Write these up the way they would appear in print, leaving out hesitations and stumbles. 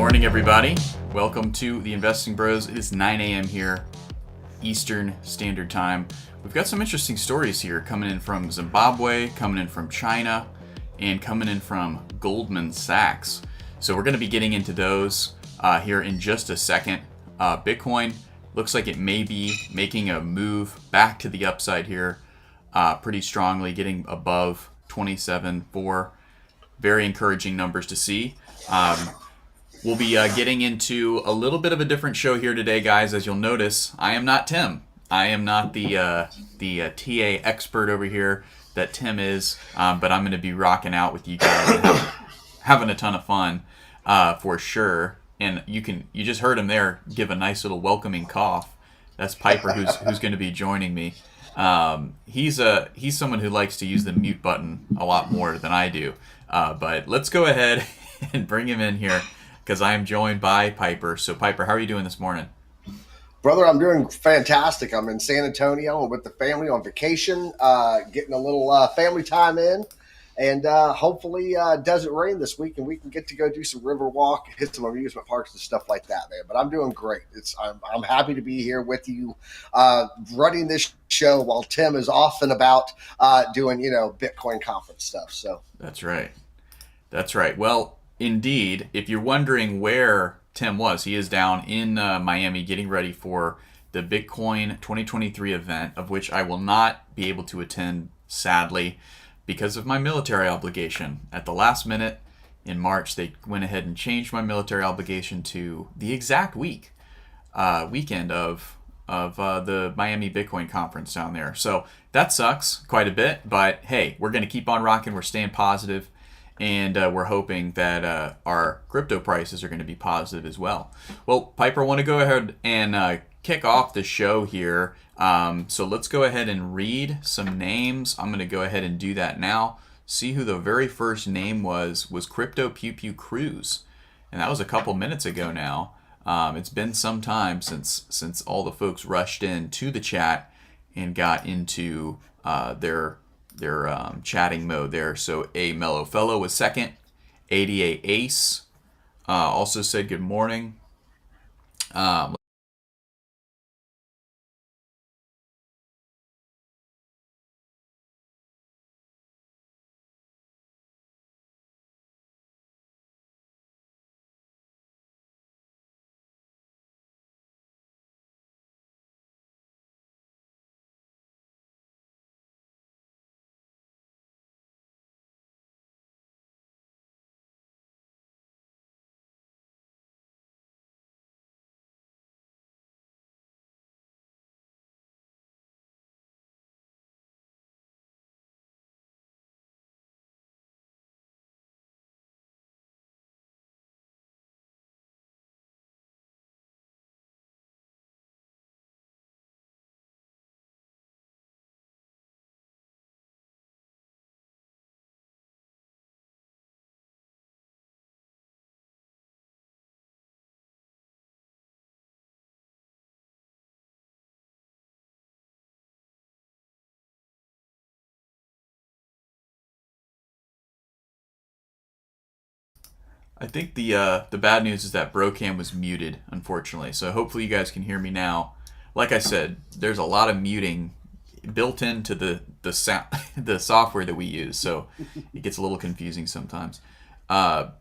morning, everybody. Welcome to the Investing Bros. It is 9 a.m. here, Eastern Standard Time. We've got some interesting stories here coming in from Zimbabwe, coming in from China, and coming in from Goldman Sachs. So we're going to be getting into those here in just a second. Bitcoin looks like it may be making a move back to the upside here pretty strongly, getting above 27.4. Very encouraging numbers to see. We'll be getting into a little bit of a different show here today, guys. As you'll notice, I am not Tim. I am not the TA expert over here that Tim is, but I'm going to be rocking out with you guys and having a ton of fun for sure. And you just heard him there give a nice little welcoming cough. That's Piper, who's going to be joining me. He's someone who likes to use the mute button a lot more than I do. But let's go ahead and bring him in here, because I am joined by Piper. So, Piper, how are you doing this morning? Brother, I'm doing fantastic. I'm in San Antonio with the family on vacation, getting a little family time in. And hopefully it doesn't rain this week and we can get to go do some river walk, hit some amusement parks and stuff like that, man. But I'm doing great. I'm happy to be here with you running this show while Tim is off and about doing, Bitcoin conference stuff. So That's right. That's right. Well, indeed, if you're wondering where Tim was, he is down in Miami getting ready for the Bitcoin 2023 event, of which I will not be able to attend, sadly, because of my military obligation. At the last minute in March, they went ahead and changed my military obligation to the exact weekend of the Miami Bitcoin conference down there. So that sucks quite a bit, but hey, we're going to keep on rocking. We're staying positive. And we're hoping that our crypto prices are going to be positive as well. Well, Piper, I want to go ahead and kick off the show here. So let's go ahead and read some names. I'm going to go ahead and do that now. See who the very first name was Crypto Pew Pew Cruz. And that was a couple minutes ago now. It's been some time since all the folks rushed in to the chat and got into their chatting mode there. So A Mellow Fellow was second. ADA Ace also said good morning. I think the bad news is that Brocam was muted, unfortunately. So hopefully you guys can hear me now. Like I said, there's a lot of muting built into the sound, the software that we use, so it gets a little confusing sometimes. And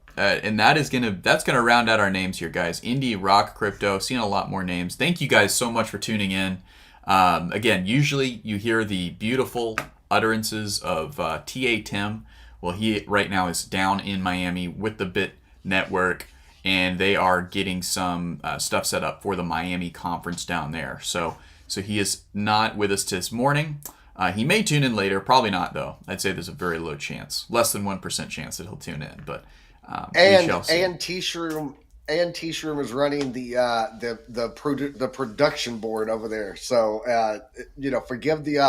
that's gonna round out our names here, guys. Indie Rock Crypto, seeing a lot more names. Thank you guys so much for tuning in. Again, usually you hear the beautiful utterances of TA Tim. Well, he right now is down in Miami with the Bit Network, and they are getting some stuff set up for the Miami conference down there. So he is not with us this morning. He may tune in later, probably not though. I'd say there's a very low chance, less than 1% chance that he'll tune in. But we shall see. And T-Shroom is running the production board over there. So forgive the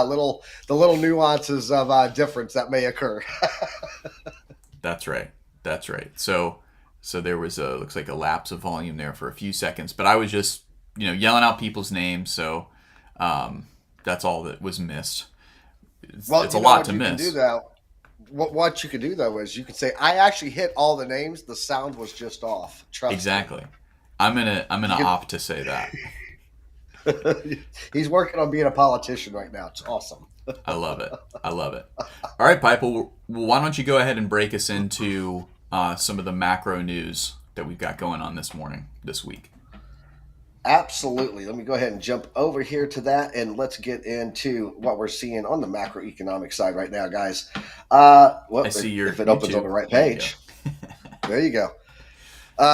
little nuances of difference that may occur. That's right. So there was looks like a lapse of volume there for a few seconds, but I was just yelling out people's names. So that's all that was missed. It's a lot to miss. Can do that. What you could do though is you could say, I actually hit all the names. The sound was just off. Trust me. Exactly. I'm gonna You could. opt to say that. He's working on being a politician right now. It's awesome. I love it. I love it. All right, Pipe. Well, why don't you go ahead and break us into some of the macro news that we've got going on this week? Absolutely. Let me go ahead and jump over here to that, and let's get into what we're seeing on the macroeconomic side right now, guys. Well, I see your if it opens on YouTube. the right There you go. page, there you go.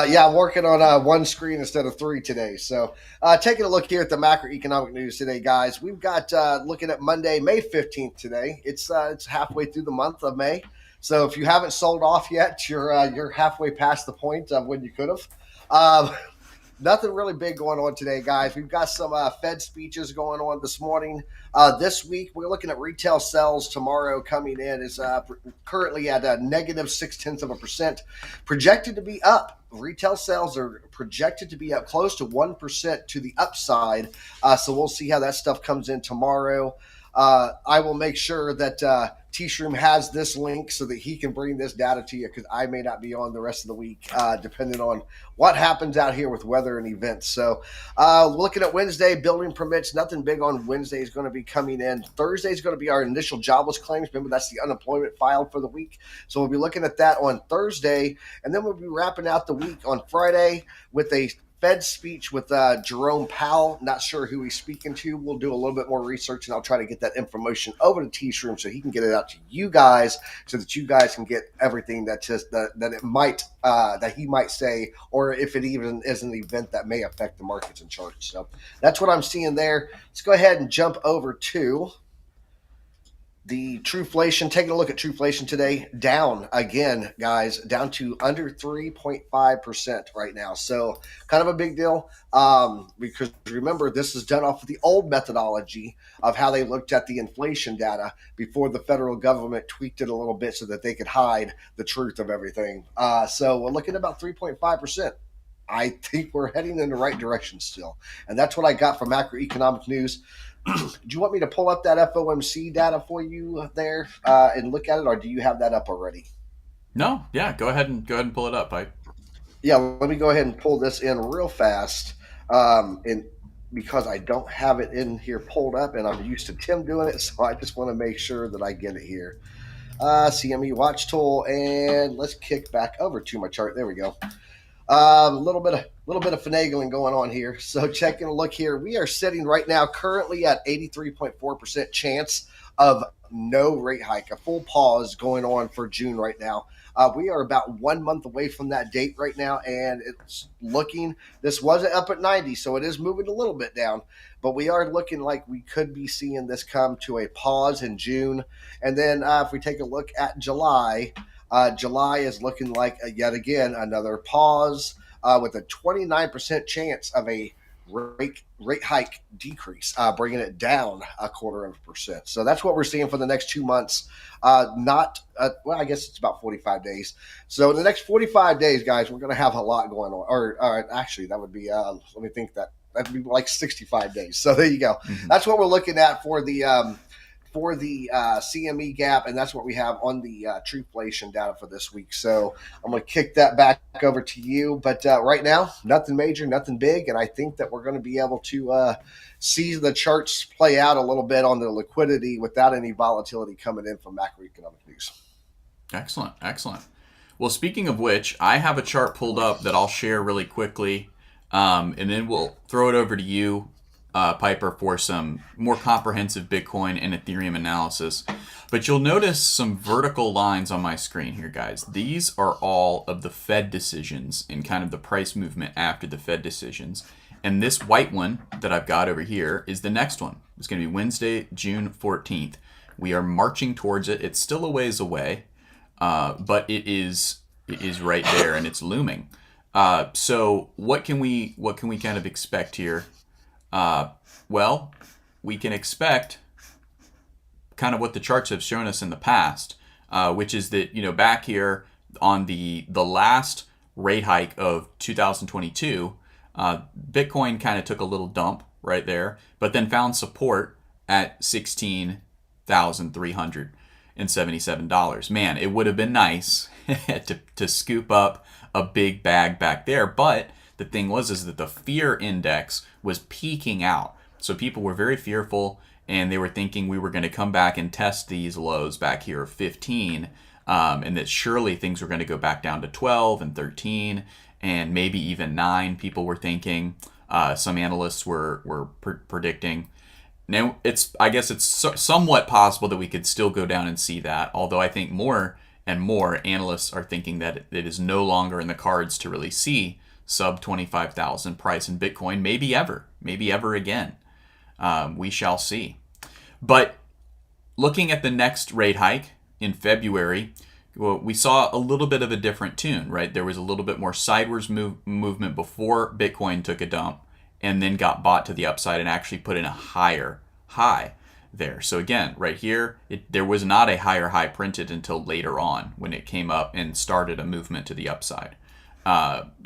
Yeah, I'm working on one screen instead of three today. So, taking a look here at the macroeconomic news today, guys. We've got looking at Monday, May 15th today. It's halfway through the month of May. So, if you haven't sold off yet, you're halfway past the point of when you could have. Nothing really big going on today, guys. We've got some Fed speeches going on this morning. This week, we're looking at retail sales tomorrow coming in is currently at a negative 0.6%, projected to be up. Retail sales are projected to be up close to 1% to the upside. So we'll see how that stuff comes in tomorrow. I will make sure that T-Shroom has this link so that he can bring this data to you, because I may not be on the rest of the week, depending on what happens out here with weather and events. So looking at Wednesday, building permits, nothing big on Wednesday is going to be coming in. Thursday is going to be our initial jobless claims. Remember, that's the unemployment filed for the week. So we'll be looking at that on Thursday, and then we'll be wrapping out the week on Friday with a Fed speech with Jerome Powell. Not sure who he's speaking to. We'll do a little bit more research, and I'll try to get that information over to T-Shroom so he can get it out to you guys, so that you guys can get everything that he might say, or if it even is an event that may affect the markets and charts. So that's what I'm seeing there. Let's go ahead and jump over to the Trueflation. Taking a look at Trueflation today, down again, guys, down to under 3.5% right now. So kind of a big deal, because remember, this is done off of the old methodology of how they looked at the inflation data before the federal government tweaked it a little bit so that they could hide the truth of everything. So we're looking at about 3.5%. I think we're heading in the right direction still. And that's what I got from macroeconomic news. Do you want me to pull up that FOMC data for you there and look at it, or do you have that up already? No, yeah, go ahead and pull it up, Pipe. Yeah, let me go ahead and pull this in real fast, and because I don't have it in here pulled up, and I'm used to Tim doing it, so I just want to make sure that I get it here. CME Watch Tool, and let's kick back over to my chart. There we go. A little bit of finagling going on here. So checking a look here, we are sitting right now currently at 83.4% chance of no rate hike, a full pause going on for June right now. We are about 1 month away from that date right now, and it's looking, this wasn't up at 90, so it is moving a little bit down, but we are looking like we could be seeing this come to a pause in June. And then if we take a look at July, July is looking like, yet again, another pause with a 29% chance of a rate hike decrease, bringing it down 0.25%. So that's what we're seeing for the next 2 months. Well, I guess it's about 45 days. So in the next 45 days, guys, we're going to have a lot going on. Or actually, that would be, let me think that'd be like 65 days. So there you go. Mm-hmm. That's what we're looking at for the CME gap, and that's what we have on the Trueflation data for this week. So I'm going to kick that back over to you. But right now, nothing major, nothing big, and I think that we're going to be able to see the charts play out a little bit on the liquidity without any volatility coming in from macroeconomic news. Excellent, excellent. Well, speaking of which, I have a chart pulled up that I'll share really quickly, and then we'll throw it over to you, Piper, for some more comprehensive Bitcoin and Ethereum analysis. But you'll notice some vertical lines on my screen here, guys. These are all of the Fed decisions and kind of the price movement after the Fed decisions. And this white one that I've got over here is the next one. It's going to be Wednesday, June 14th. We are marching towards it. It's still a ways away, but it is right there, and it's looming. So what can we kind of expect here? Well, we can expect kind of what the charts have shown us in the past, which is that, back here on the last rate hike of 2022, Bitcoin kind of took a little dump right there, but then found support at 16,300. $477. Man, it would have been nice to scoop up a big bag back there, but the thing was is that the fear index was peaking out. So people were very fearful, and they were thinking we were going to come back and test these lows back here of 15, and that surely things were going to go back down to 12 and 13 and maybe even 9. People were thinking. Some analysts were predicting. Now, I guess it's somewhat possible that we could still go down and see that, although I think more and more analysts are thinking that it is no longer in the cards to really see sub 25,000 price in Bitcoin, maybe ever again. We shall see. But looking at the next rate hike in February, well, we saw a little bit of a different tune, right? There was a little bit more sideways movement before Bitcoin took a dump and then got bought to the upside and actually put in a higher high there. So again, right here, there was not a higher high printed until later on when it came up and started a movement to the upside.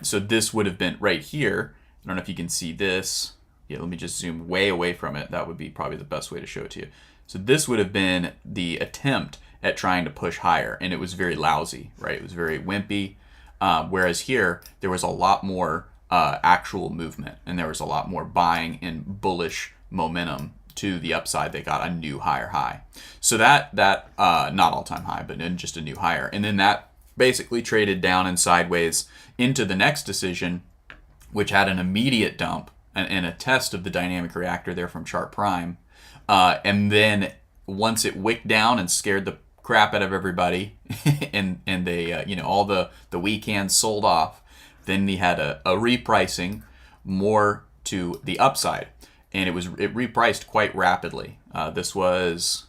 So this would have been right here. I don't know if you can see this. Yeah, let me just zoom way away from it. That would be probably the best way to show it to you. So this would have been the attempt at trying to push higher, and it was very lousy, right? It was very wimpy. Whereas here, there was a lot more actual movement, and there was a lot more buying and bullish momentum to the upside. They got a new higher high. So that not all-time high, but then just a new higher. And then that basically traded down and sideways into the next decision, which had an immediate dump and a test of the dynamic reactor there from Chart Prime. And then once it wicked down and scared the crap out of everybody and they all the weak hands sold off, then we had a repricing more to the upside, and it repriced quite rapidly. This was,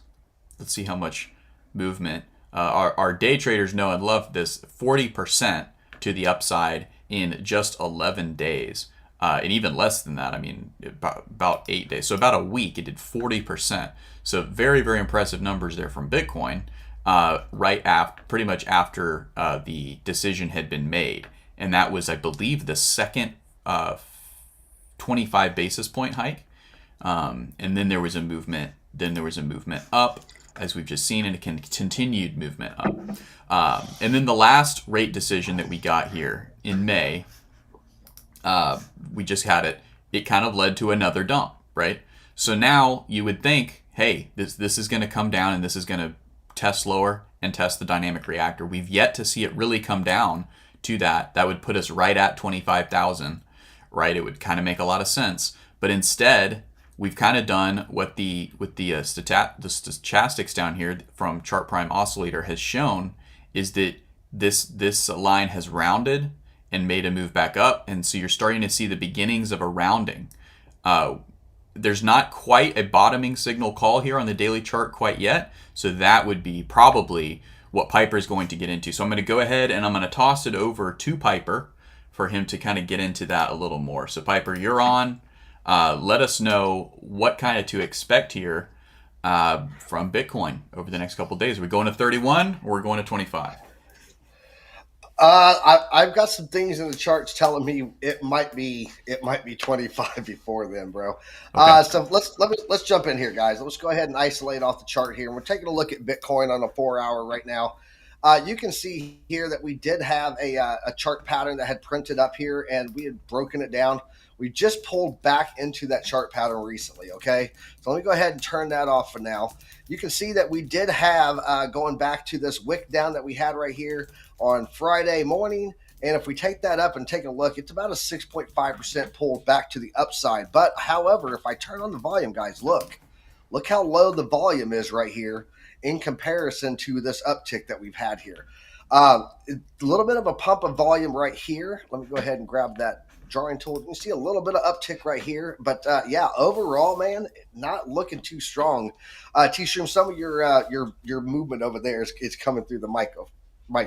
let's see how much movement. Our day traders know and love this, 40% to the upside in just 11 days. And even less than that, I mean, about 8 days. So about a week, it did 40%. So very, very impressive numbers there from Bitcoin, pretty much after the decision had been made. And that was, I believe, the second 25 basis point hike. And then there was a movement. Then there was a movement up, as we've just seen, and a continued movement up. And then the last rate decision that we got here in May, we just had it. It kind of led to another dump, right? So now you would think, hey, this is going to come down and this is going to test lower and test the dynamic reactor. We've yet to see it really come down to that. That would put us right at 25,000, right? It would kind of make a lot of sense. But instead, we've kind of done what the stochastics down here from Chart Prime Oscillator has shown, is that this line has rounded and made a move back up, and so you're starting to see the beginnings of a rounding. There's not quite a bottoming signal call here on the daily chart quite yet, so that would be probably what Piper is going to get into. So I'm going to go ahead and I'm going to toss it over to Piper for him to kind of get into that a little more. So Piper, you're on. Let us know what kind of to expect here from Bitcoin over the next couple of days. Are we going to 31 or we're going to 25? I've got some things in the charts telling me it might be 25 before then, bro. Okay. So let's jump in here, guys. Let's go ahead and isolate off the chart here. We're taking a look at Bitcoin on a 4-hour right now. You can see here that we did have a chart pattern that had printed up here, and we had broken it down. We just pulled back into that chart pattern recently, okay? So let me go ahead and turn that off for now. You can see that we did have, going back to this wick down that we had right here on Friday morning, and if we take that up and take a look, it's about a 6.5% pull back to the upside. But however, if I turn on the volume, guys, look how low the volume is right here in comparison to this uptick that we've had here. A little bit of a pump of volume right here. Let me go ahead and grab that drawing tool. You can see a little bit of uptick right here, but yeah, overall, man, not looking too strong. T-Shroom, some of your movement over there is coming through the mic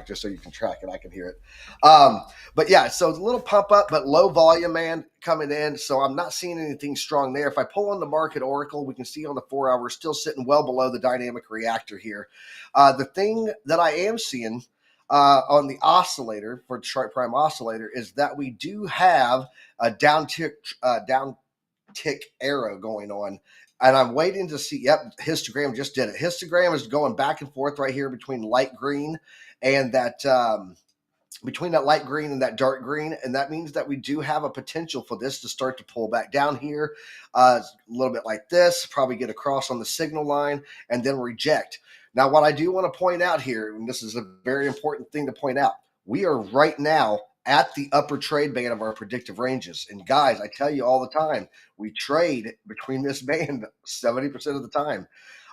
just so you can track it. I can hear it. But yeah, so it's a little pump up, but low volume, man, coming in. So I'm not seeing anything strong there. If I pull on the market oracle, we can see on the 4-hour still sitting well below the dynamic reactor here. The thing that I am seeing on the oscillator for Chart Prime Oscillator is that we do have a downtick uptick arrow going on. And I'm waiting to see. Yep, histogram just did it. Histogram is going back and forth right here between light green and that between that light green and that dark green, and that means that we do have a potential for this to start to pull back down here a little bit like this, probably get across on the signal line, and then reject. Now, what I do want to point out here, and this is a very important thing to point out, we are right now at the upper trade band of our predictive ranges. And guys, I tell you all the time, we trade between this band 70% of the time.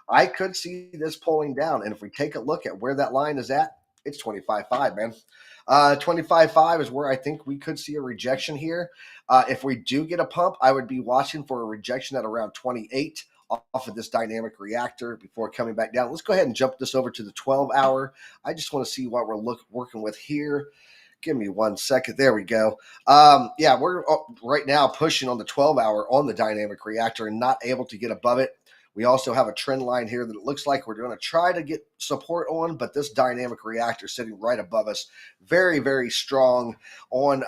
I could see this pulling down. And if we take a look at where that line is at, it's 25.5, man. 25.5 is where I think we could see a rejection here. If we do get a pump, I would be watching for a rejection at around 28 off of this dynamic reactor before coming back down. Let's go ahead and jump this over to the 12-hour. I just want to see what we're working with here. Give me 1 second. There we go. Yeah, we're right now pushing on the 12-hour on the dynamic reactor and not able to get above it. We also have a trend line here that it looks like we're going to try to get support on, but this dynamic reactor sitting right above us, very, very strong on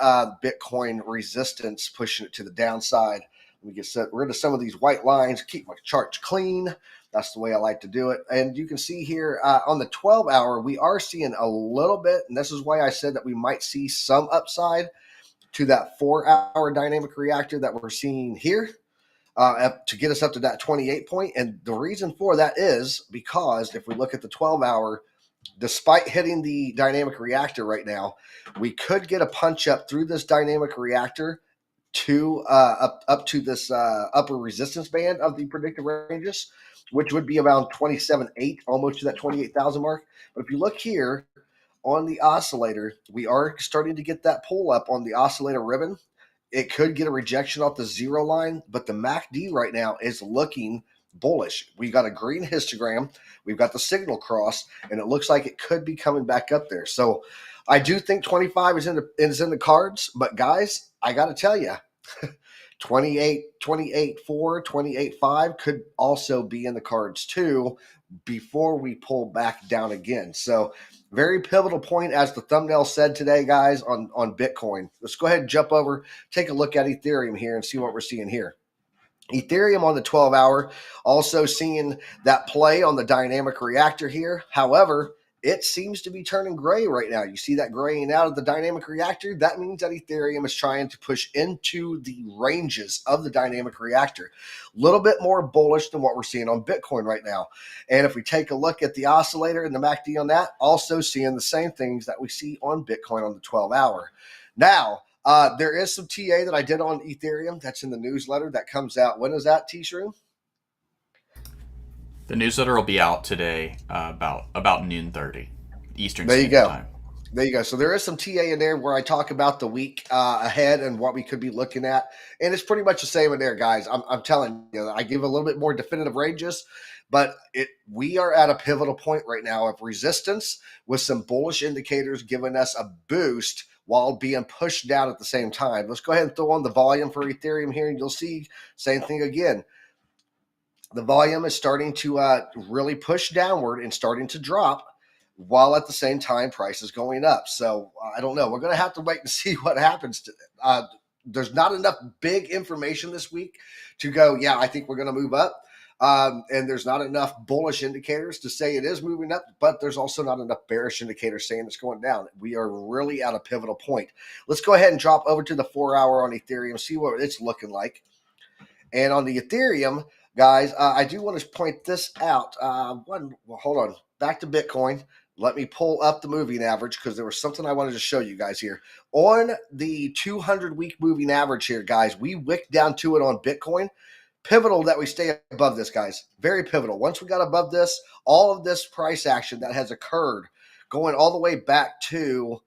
Bitcoin resistance, pushing it to the downside. We get rid of some of these white lines, keep my charts clean. That's the way I like to do it. And you can see here on the 12-hour, we are seeing a little bit, and this is why I said that we might see some upside to that 4-hour dynamic reactor that we're seeing here. To get us up to that 28 point. And the reason for that is because if we look at the 12-hour, despite hitting the dynamic reactor right now, we could get a punch up through this dynamic reactor to up to this upper resistance band of the predictive ranges, which would be around 27.8, almost to that 28,000 mark. But if you look here on the oscillator, we are starting to get that pull up on the oscillator ribbon. It could get a rejection off the 0 line, but the MACD right now is looking bullish. We got a green histogram, we've got the signal cross, and it looks like it could be coming back up there. So I do think 25 is in the cards, but guys, I got to tell you, 28, 28.4, 28.5 could also be in the cards too before we pull back down again. So very pivotal point, as the thumbnail said today, guys, on Bitcoin. Let's go ahead and jump over, take a look at Ethereum here and see what we're seeing here. Ethereum on the 12-hour, also seeing that play on the dynamic reactor here. However, it seems to be turning gray right now. You see that graying out of the dynamic reactor? That means that Ethereum is trying to push into the ranges of the dynamic reactor. A little bit more bullish than what we're seeing on Bitcoin right now. And if we take a look at the oscillator and the MACD on that, also seeing the same things that we see on Bitcoin on the 12-hour. Now, there is some TA that I did on Ethereum. That's in the newsletter that comes out. When is that, T-Shroom? The newsletter will be out today about noon 30 Eastern There you Standard go. Time. There you go. So there is some TA in there where I talk about the week ahead and what we could be looking at. And it's pretty much the same in there, guys. I'm telling you, I give a little bit more definitive ranges, but we are at a pivotal point right now of resistance with some bullish indicators giving us a boost while being pushed down at the same time. Let's go ahead and throw on the volume for Ethereum here, and you'll see same thing again. The volume is starting to really push downward and starting to drop, while at the same time price is going up. So I don't know. We're going to have to wait and see what happens. There's not enough big information this week to go, yeah, I think we're going to move up. And there's not enough bullish indicators to say it is moving up, but there's also not enough bearish indicators saying it's going down. We are really at a pivotal point. Let's go ahead and drop over to the 4-hour on Ethereum, see what it's looking like. And on the Ethereum, guys, I do want to point this out. Hold on. Back to Bitcoin. Let me pull up the moving average because there was something I wanted to show you guys here. On the 200-week moving average here, guys, we wicked down to it on Bitcoin. Pivotal that we stay above this, guys. Very pivotal. Once we got above this, all of this price action that has occurred going all the way back to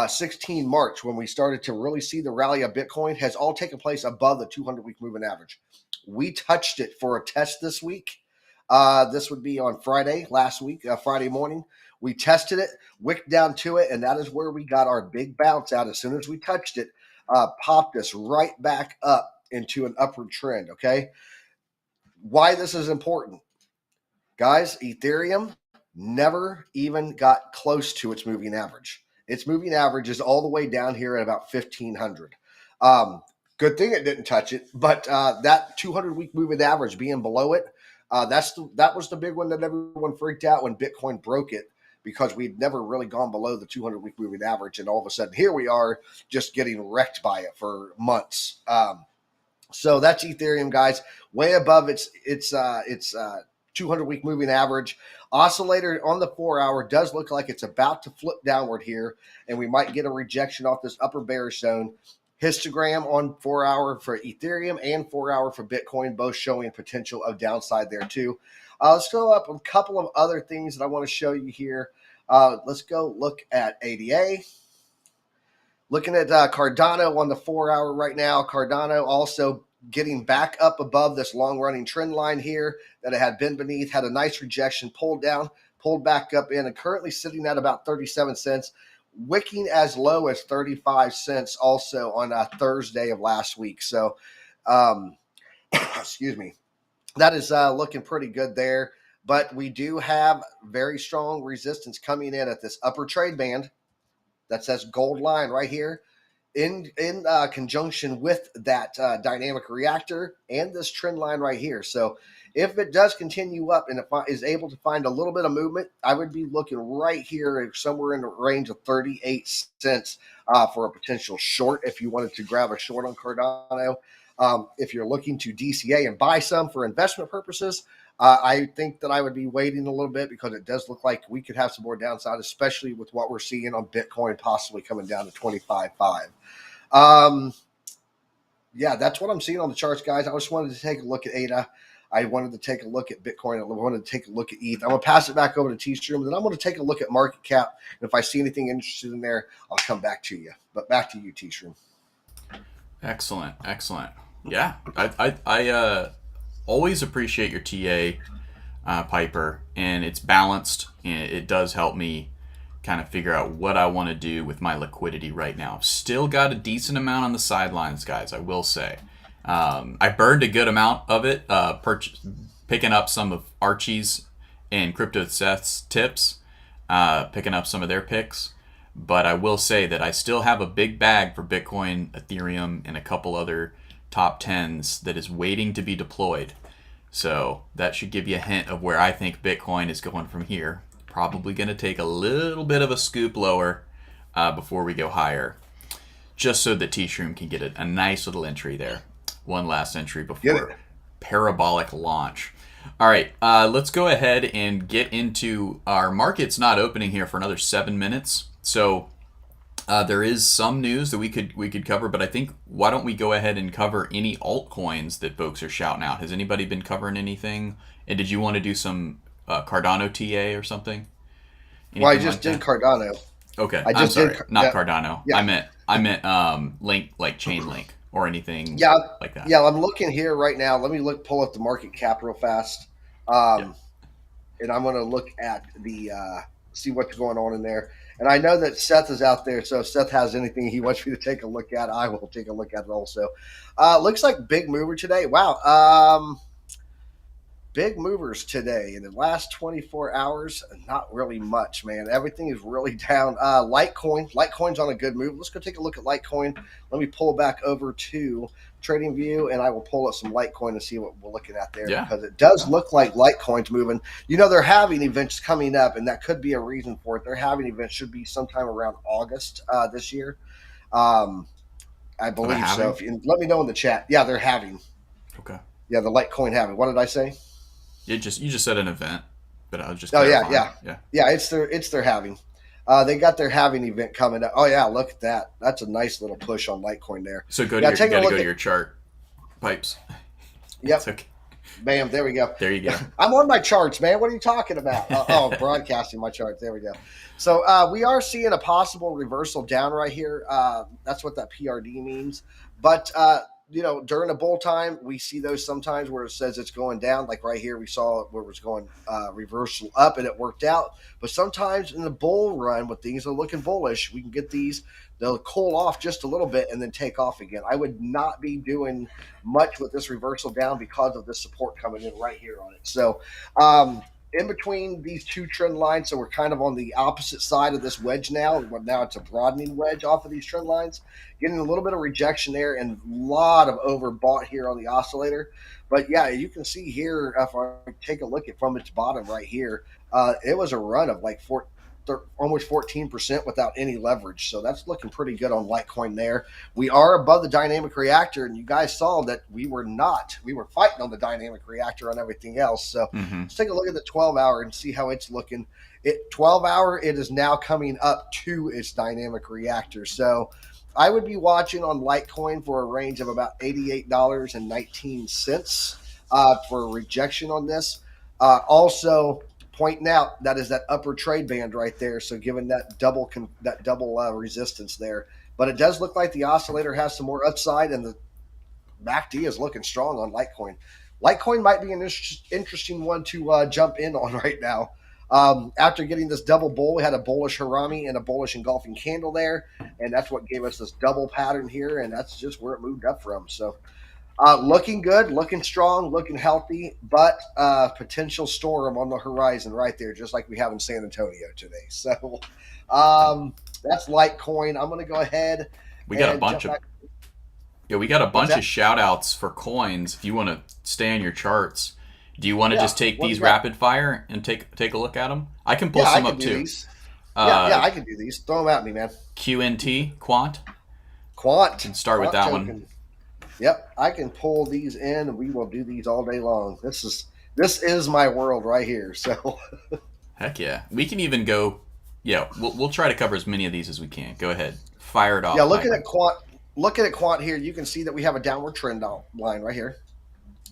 16 March when we started to really see the rally of Bitcoin has all taken place above the 200-week moving average. We touched it for a test this week. This would be on Friday, last week, Friday morning. We tested it, wicked down to it, and that is where we got our big bounce out. As soon as we touched it, popped us right back up into an upward trend, okay? Why this is important. Guys, Ethereum never even got close to its moving average. Its moving average is all the way down here at about 1,500. Good thing it didn't touch it, but that 200-week moving average being below it, that was the big one that everyone freaked out when Bitcoin broke it, because we'd never really gone below the 200-week moving average, and all of a sudden here we are just getting wrecked by it for months. So that's Ethereum, guys, way above its 200-week moving average. Oscillator on the 4-hour does look like it's about to flip downward here, and we might get a rejection off this upper bearish zone. Histogram on 4-hour for Ethereum and 4-hour for Bitcoin, both showing potential of downside there too. Let's go up a couple of other things that I want to show you here. Let's go look at ADA. Looking at Cardano on the 4-hour right now. Cardano also getting back up above this long-running trend line here that it had been beneath, had a nice rejection, pulled down, pulled back up in, and currently sitting at about 37 cents, wicking as low as 35 cents also on a Thursday of last week. So, excuse me, that is looking pretty good there. But we do have very strong resistance coming in at this upper trade band. That says gold line right here, in conjunction with that dynamic reactor and this trend line right here. So if it does continue up and it is able to find a little bit of movement, I would be looking right here somewhere in the range of 38 cents for a potential short if you wanted to grab a short on Cardano. If you're looking to DCA and buy some for investment purposes, I think that I would be waiting a little bit, because it does look like we could have some more downside, especially with what we're seeing on Bitcoin possibly coming down to 25.5. Yeah, that's what I'm seeing on the charts, guys. I just wanted to take a look at ADA. I wanted to take a look at Bitcoin. I wanted to take a look at ETH. I'm going to pass it back over to T-Stream, and then I'm going to take a look at market cap. And if I see anything interested in there, I'll come back to you. But back to you, T-Stream. Excellent. Yeah, I always appreciate your TA, Piper, and it's balanced, and it does help me kind of figure out what I want to do with my liquidity right now. I've still got a decent amount on the sidelines, guys, I will say. I burned a good amount of it, picking up some of Archie's and Crypto Seth's tips, picking up some of their picks. But I will say that I still have a big bag for Bitcoin, Ethereum, and a couple other top 10s that is waiting to be deployed. So that should give you a hint of where I think Bitcoin is going from here. Probably going to take a little bit of a scoop lower before we go higher, just so that T-Shroom can get a nice little entry there. One last entry before parabolic launch. All right, let's go ahead and get into our market's not opening here for another 7 minutes. So there is some news that we could cover, but I think why don't we go ahead and cover any altcoins that folks are shouting out? Has anybody been covering anything? And did you want to do some Cardano TA or something? Anything well, I just did Cardano. Okay, I'm sorry, not Cardano. Yeah. I meant link, like chain link or anything like that. Yeah, I'm looking here right now. Let me pull up the market cap real fast. And I'm going to look at the see what's going on in there. And I know that Seth is out there, so if Seth has anything he wants me to take a look at, I will take a look at it also. Looks like big mover today. Wow. Big movers today in the last 24 hours. Not really much, man. Everything is really down. Litecoin's on a good move. Let's go take a look at Litecoin. Let me pull back over to TradingView, and I will pull up some Litecoin and see what we're looking at there, because it does look like Litecoin's moving. You know, they're having events coming up, and that could be a reason for it. They're having events, should be sometime around August this year. I believe so. Let me know in the chat. Yeah, they're having. Okay. Yeah, the Litecoin having. What did I say? You just said an event, but I was just yeah. It's their having. They got their having event coming up. Oh yeah, look at that. That's a nice little push on Litecoin there. So go to your chart, Pipes. Yep. Okay. Bam. There we go. There you go. I'm on my charts, man. What are you talking about? Broadcasting my charts. There we go. So we are seeing a possible reversal down right here. That's what that PRD means. But during a bull time, we see those sometimes where it says it's going down. Like right here, we saw where it was going reversal up, and it worked out. But sometimes in the bull run, when things are looking bullish, we can get these. They'll cool off just a little bit and then take off again. I would not be doing much with this reversal down because of the support coming in right here on it. So in between these two trend lines, so we're kind of on the opposite side of this wedge now. But now it's a broadening wedge off of these trend lines, getting a little bit of rejection there and a lot of overbought here on the oscillator. But yeah, you can see here if I take a look at from its bottom right here, it was a run of like almost 14% without any leverage. So that's looking pretty good on Litecoin there. We are above the dynamic reactor, and you guys saw that we were not. We were fighting on the dynamic reactor on everything else. So Mm-hmm. let's take a look at the 12-hour and see how it's looking. 12-hour, it is now coming up to its dynamic reactor. So I would be watching on Litecoin for a range of about $88.19 for a rejection on this. Also, pointing out that is that upper trade band right there. So given that double resistance there, but it does look like the oscillator has some more upside, and the MACD is looking strong on Litecoin. Litecoin might be an interesting one to jump in on right now. After getting this double bull, we had a bullish harami and a bullish engulfing candle there, and that's what gave us this double pattern here, and that's just where it moved up from. So looking good, looking strong, looking healthy, but potential storm on the horizon right there, just like we have in San Antonio today. So that's Litecoin. I'm going to go ahead We got a and bunch jump of back. Yeah, we got a What's bunch that? of shout outs for coins. If you want to stay on your charts, do you want to Yeah. just take What do these you got? rapid fire and take a look at them? I can pull Yeah, I some can up do too. these. Yeah, Uh, I can do these. Throw them at me, man. QNT, Quant. Quant, Can start with quant that one. token. Yep, I can pull these in, and we will do these all day long. This is my world right here. So Heck yeah. We can even go. Yeah, we'll try to cover as many of these as we can. Go ahead. Fire it yeah, off, Byron. looking at quant here, you can see that we have a downward trend line right here.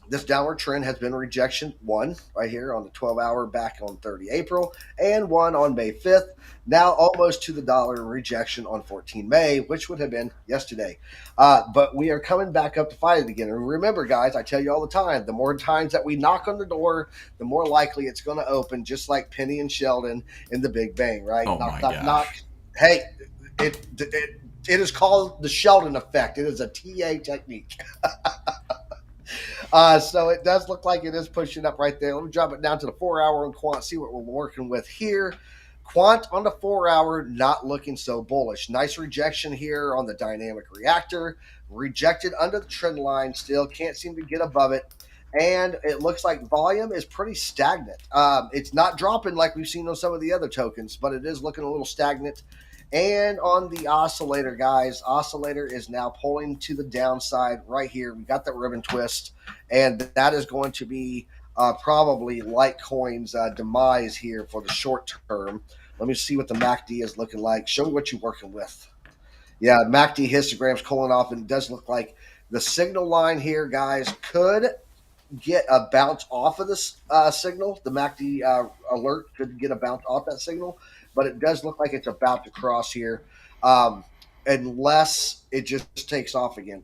This downward trend has been rejection one right here on the 12-hour back on 30 April and one on May 5th. Now almost to the dollar rejection on 14 May, which would have been yesterday. But we are coming back up to fight it again. And remember, guys, I tell you all the time, the more times that we knock on the door, the more likely it's going to open, just like Penny and Sheldon in The Big Bang, right? Oh Knock, my knock, knock. gosh. Hey, it is called the Sheldon effect. It is a TA technique. So it does look like it is pushing up right there. Let me drop it down to the 4-hour on Quant, see what we're working with here. Quant on the 4-hour, not looking so bullish. Nice rejection here on the dynamic reactor. Rejected under the trend line still. Can't seem to get above it. And it looks like volume is pretty stagnant. It's not dropping like we've seen on some of the other tokens, but it is looking a little stagnant. And on the oscillator, guys, oscillator is now pulling to the downside right here. We got that ribbon twist, and that is going to be probably Litecoin's demise here for the short term. Let me see what the MACD is looking like. Show me what you're working with. Yeah, MACD histogram's cooling off, and it does look like the signal line here, guys, could get a bounce off of this signal. The MACD alert could get a bounce off that signal, but it does look like it's about to cross here, unless it just takes off again.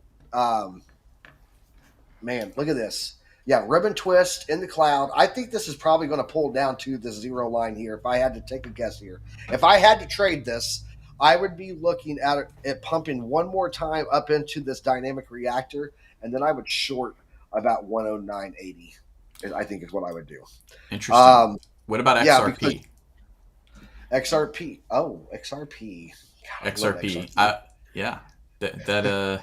Man, look at this. Yeah, ribbon twist in the cloud. I think this is probably going to pull down to the zero line here if I had to take a guess here. If I had to trade this, I would be looking at it pumping one more time up into this dynamic reactor, and then I would short about 109.80. I think is what I would do. Interesting. What about Yeah, because XRP? XRP. Oh, XRP. God, I love XRP. XRP. Yeah, that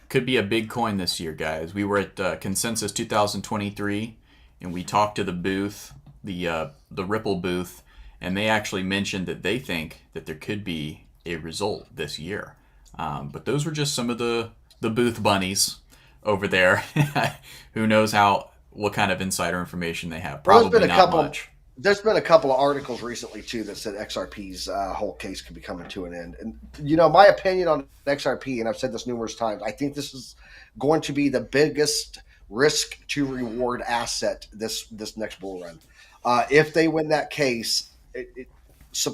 could be a big coin this year, guys. We were at Consensus 2023, and we talked to the booth, the Ripple booth, and they actually mentioned that they think that there could be a result this year. But those were just some of the booth bunnies over there. Who knows what kind of insider information they have? Well, Probably not much. there's been a couple of articles recently too that said XRP's whole case could be coming to an end. And my opinion on XRP, and I've said this numerous times, I think this is going to be the biggest risk to reward asset this next bull run. If they win that case,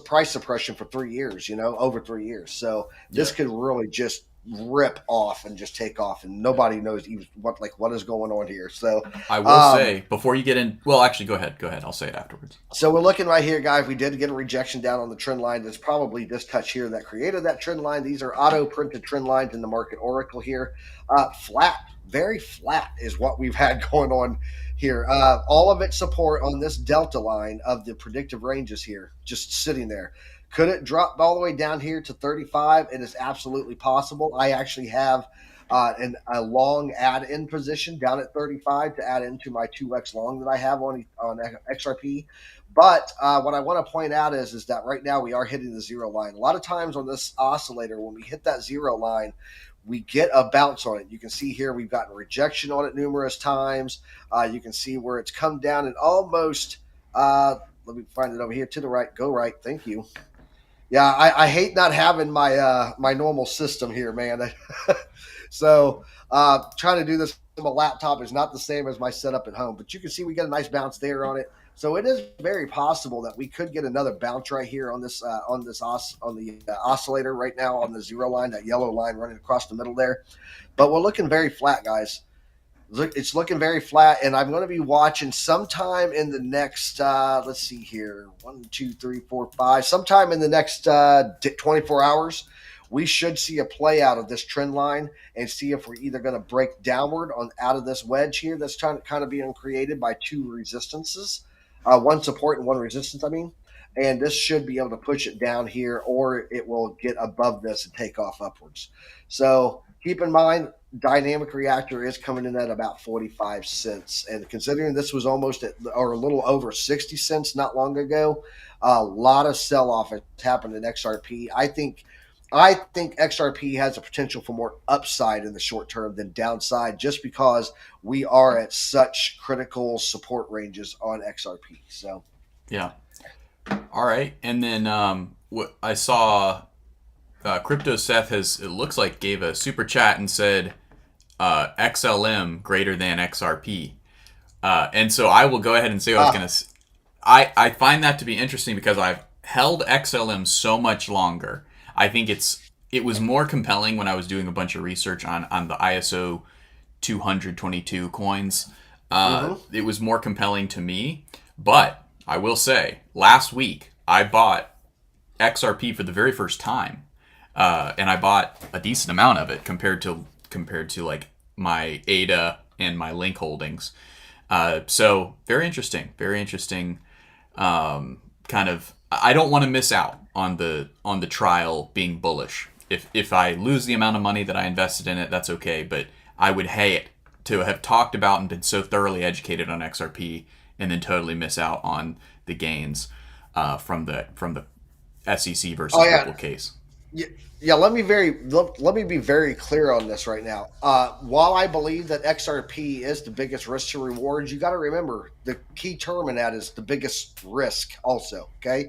price suppression for 3 years, over 3 years. So this Yeah. could really just rip off and just take off, and nobody knows even what is going on here. So, I will um, say before you get in. Well, actually, go ahead. Go ahead. I'll say it afterwards. so we're looking right here, guys. We did get a rejection down on the trend line. It's probably this touch here that created that trend line. These are auto printed trend lines in the market oracle here. Flat, very flat is what we've had going on here. All of its support on this delta line of the predictive ranges here, just sitting there. Could it drop all the way down here to 35? It is absolutely possible. I actually have a long add-in position down at 35 to add into my 2x long that I have on XRP. But what I want to point out is that right now we are hitting the zero line. A lot of times on this oscillator, when we hit that zero line, we get a bounce on it. You can see here we've gotten rejection on it numerous times. You can see where it's come down and almost, let me find it over here to the right, go right. Thank you. Yeah, I hate not having my normal system here, man. So trying to do this on my laptop is not the same as my setup at home. But you can see we got a nice bounce there on it. So it is very possible that we could get another bounce right here on the oscillator right now on the zero line, that yellow line running across the middle there. But we're looking very flat, guys. It's looking very flat, and I'm going to be watching sometime in the next, let's see here, 1, 2, 3, 4, 5, sometime in the next 24 hours, we should see a play out of this trend line and see if we're either going to break downward on out of this wedge here that's trying to kind of being created by two resistances, one support and one resistance, I mean. And this should be able to push it down here, or it will get above this and take off upwards. So keep in mind, dynamic reactor is coming in at about 45 cents. And considering this was almost at, or a little over 60 cents not long ago, a lot of sell off has happened in XRP. I think XRP has a potential for more upside in the short term than downside, just because we are at such critical support ranges on XRP. So, Yeah. All right. And then what I saw, Crypto Seth has, it looks like, gave a super chat and said XLM greater than XRP. And so I will go ahead and say what I was going to. I find that to be interesting because I've held XLM so much longer. I think it was more compelling when I was doing a bunch of research on the ISO 222 coins. It was more compelling to me. But I will say, last week I bought XRP for the very first time, and I bought a decent amount of it compared to like my ADA and my Link holdings. So very interesting, very interesting. Kind of, I don't want to miss out on the trial being bullish. If I lose the amount of money that I invested in it, that's okay. But I would hate to have talked about and been so thoroughly educated on XRP and then totally miss out on the gains from the SEC versus Ripple case. Yeah, let me be very clear on this right now. While I believe that XRP is the biggest risk to reward, you got to remember the key term in that is the biggest risk. Also, okay.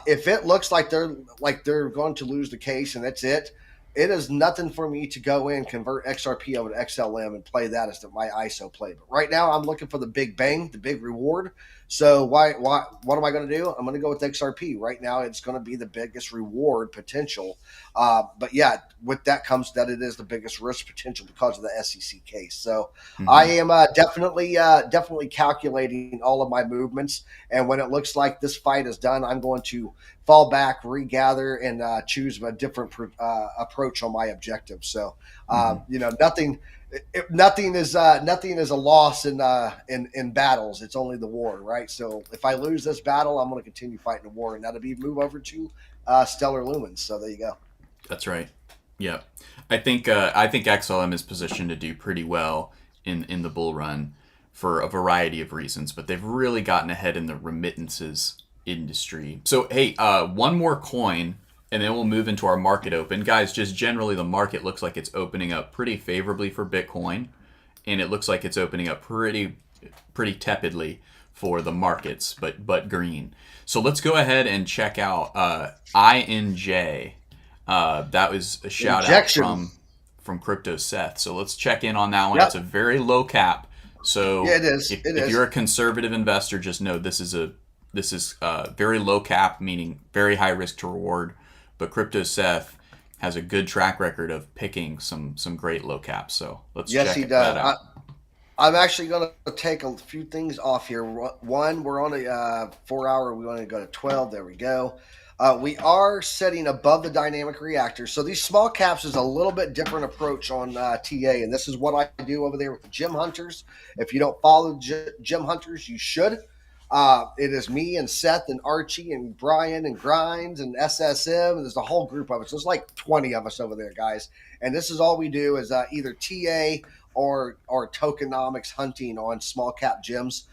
If it looks like they're going to lose the case and that's it, it is nothing for me to go in, convert XRP over to XLM and play that as my ISO play. But right now, I'm looking for the big bang, the big reward. So what am I going to do? I'm going to go with XRP. Right now, it's going to be the biggest reward potential. But yeah, with that comes that it is the biggest risk potential because of the SEC case. So I am definitely calculating all of my movements. And when it looks like this fight is done, I'm going to fall back, regather, and choose a different approach on my objective. So nothing is a loss in battles. It's only the war, right? So if I lose this battle, I'm going to continue fighting the war, and that'll be move over to Stellar Lumens. So there you go. That's right. Yeah, I think XLM is positioned to do pretty well in the bull run for a variety of reasons, but they've really gotten ahead in the remittances industry. So hey, one more coin, and then we'll move into our market open. Guys, just generally the market looks like it's opening up pretty favorably for Bitcoin, and it looks like it's opening up pretty tepidly for the markets, but green. So let's go ahead and check out INJ. That was a shout out from Crypto Seth. So let's check in on that one. Yep. It's a very low cap. So yeah, it is. If you're a conservative investor, just know this is very low cap, meaning very high risk to reward. But Crypto Seth has a good track record of picking some great low caps. So let's Yes, he check does. that out. I'm actually going to take a few things off here. One, we're on a 4 hour. We want to go to 12. There we go. We are setting above the dynamic reactor. So these small caps is a little bit different approach on TA, and this is what I do over there with the Gem Hunters. If you don't follow Gem Hunters, you should. It is me and Seth and Archie and Brian and Grinds and SSM. And there's a whole group of us. There's like 20 of us over there, guys. And this is all we do is either TA or tokenomics hunting on small cap gems.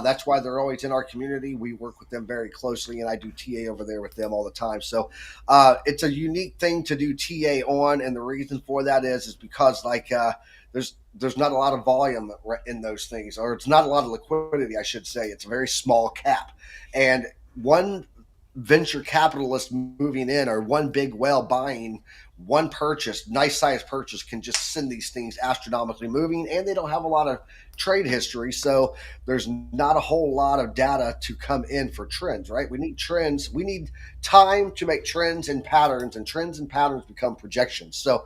That's why they're always in our community. We work with them very closely, and I do TA over there with them all the time. So it's a unique thing to do TA on, and the reason for that is because there's not a lot of volume in those things, or it's not a lot of liquidity, I should say. It's a very small cap, and one venture capitalist moving in or one big whale buying one purchase, nice size purchase, can just send these things astronomically moving, and they don't have a lot of trade history. So there's not a whole lot of data to come in for trends, right? We need trends. We need time to make trends and patterns become projections. So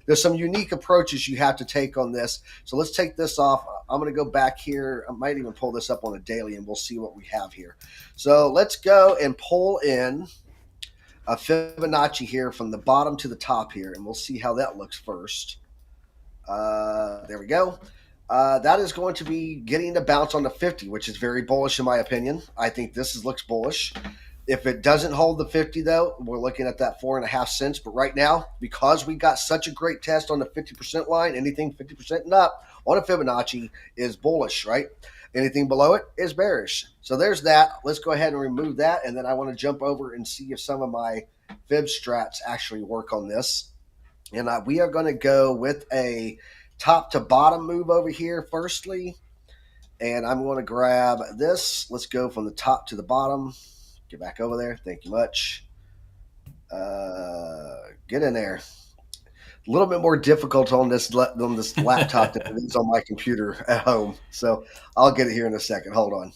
there's some unique approaches you have to take on this. So let's take this off. I'm going to go back here. I might even pull this up on a daily, and we'll see what we have here. So let's go and pull in a Fibonacci here from the bottom to the top here, and we'll see how that looks first. There we go. That is going to be getting the bounce on the 50, which is very bullish in my opinion. I think this looks bullish. If it doesn't hold the 50, though, we're looking at that 4.5 cents. But right now, because we got such a great test on the 50% line, anything 50% and up on a Fibonacci is bullish, right? Anything below it is bearish. So there's that. Let's go ahead and remove that. And then I want to jump over and see if some of my fib strats actually work on this. And we are going to go with a top to bottom move over here firstly. And I'm going to grab this. Let's go from the top to the bottom. Get back over there. Thank you much. Get in there. A little bit more difficult on this laptop than it is on my computer at home. So I'll get it here in a second. Hold on.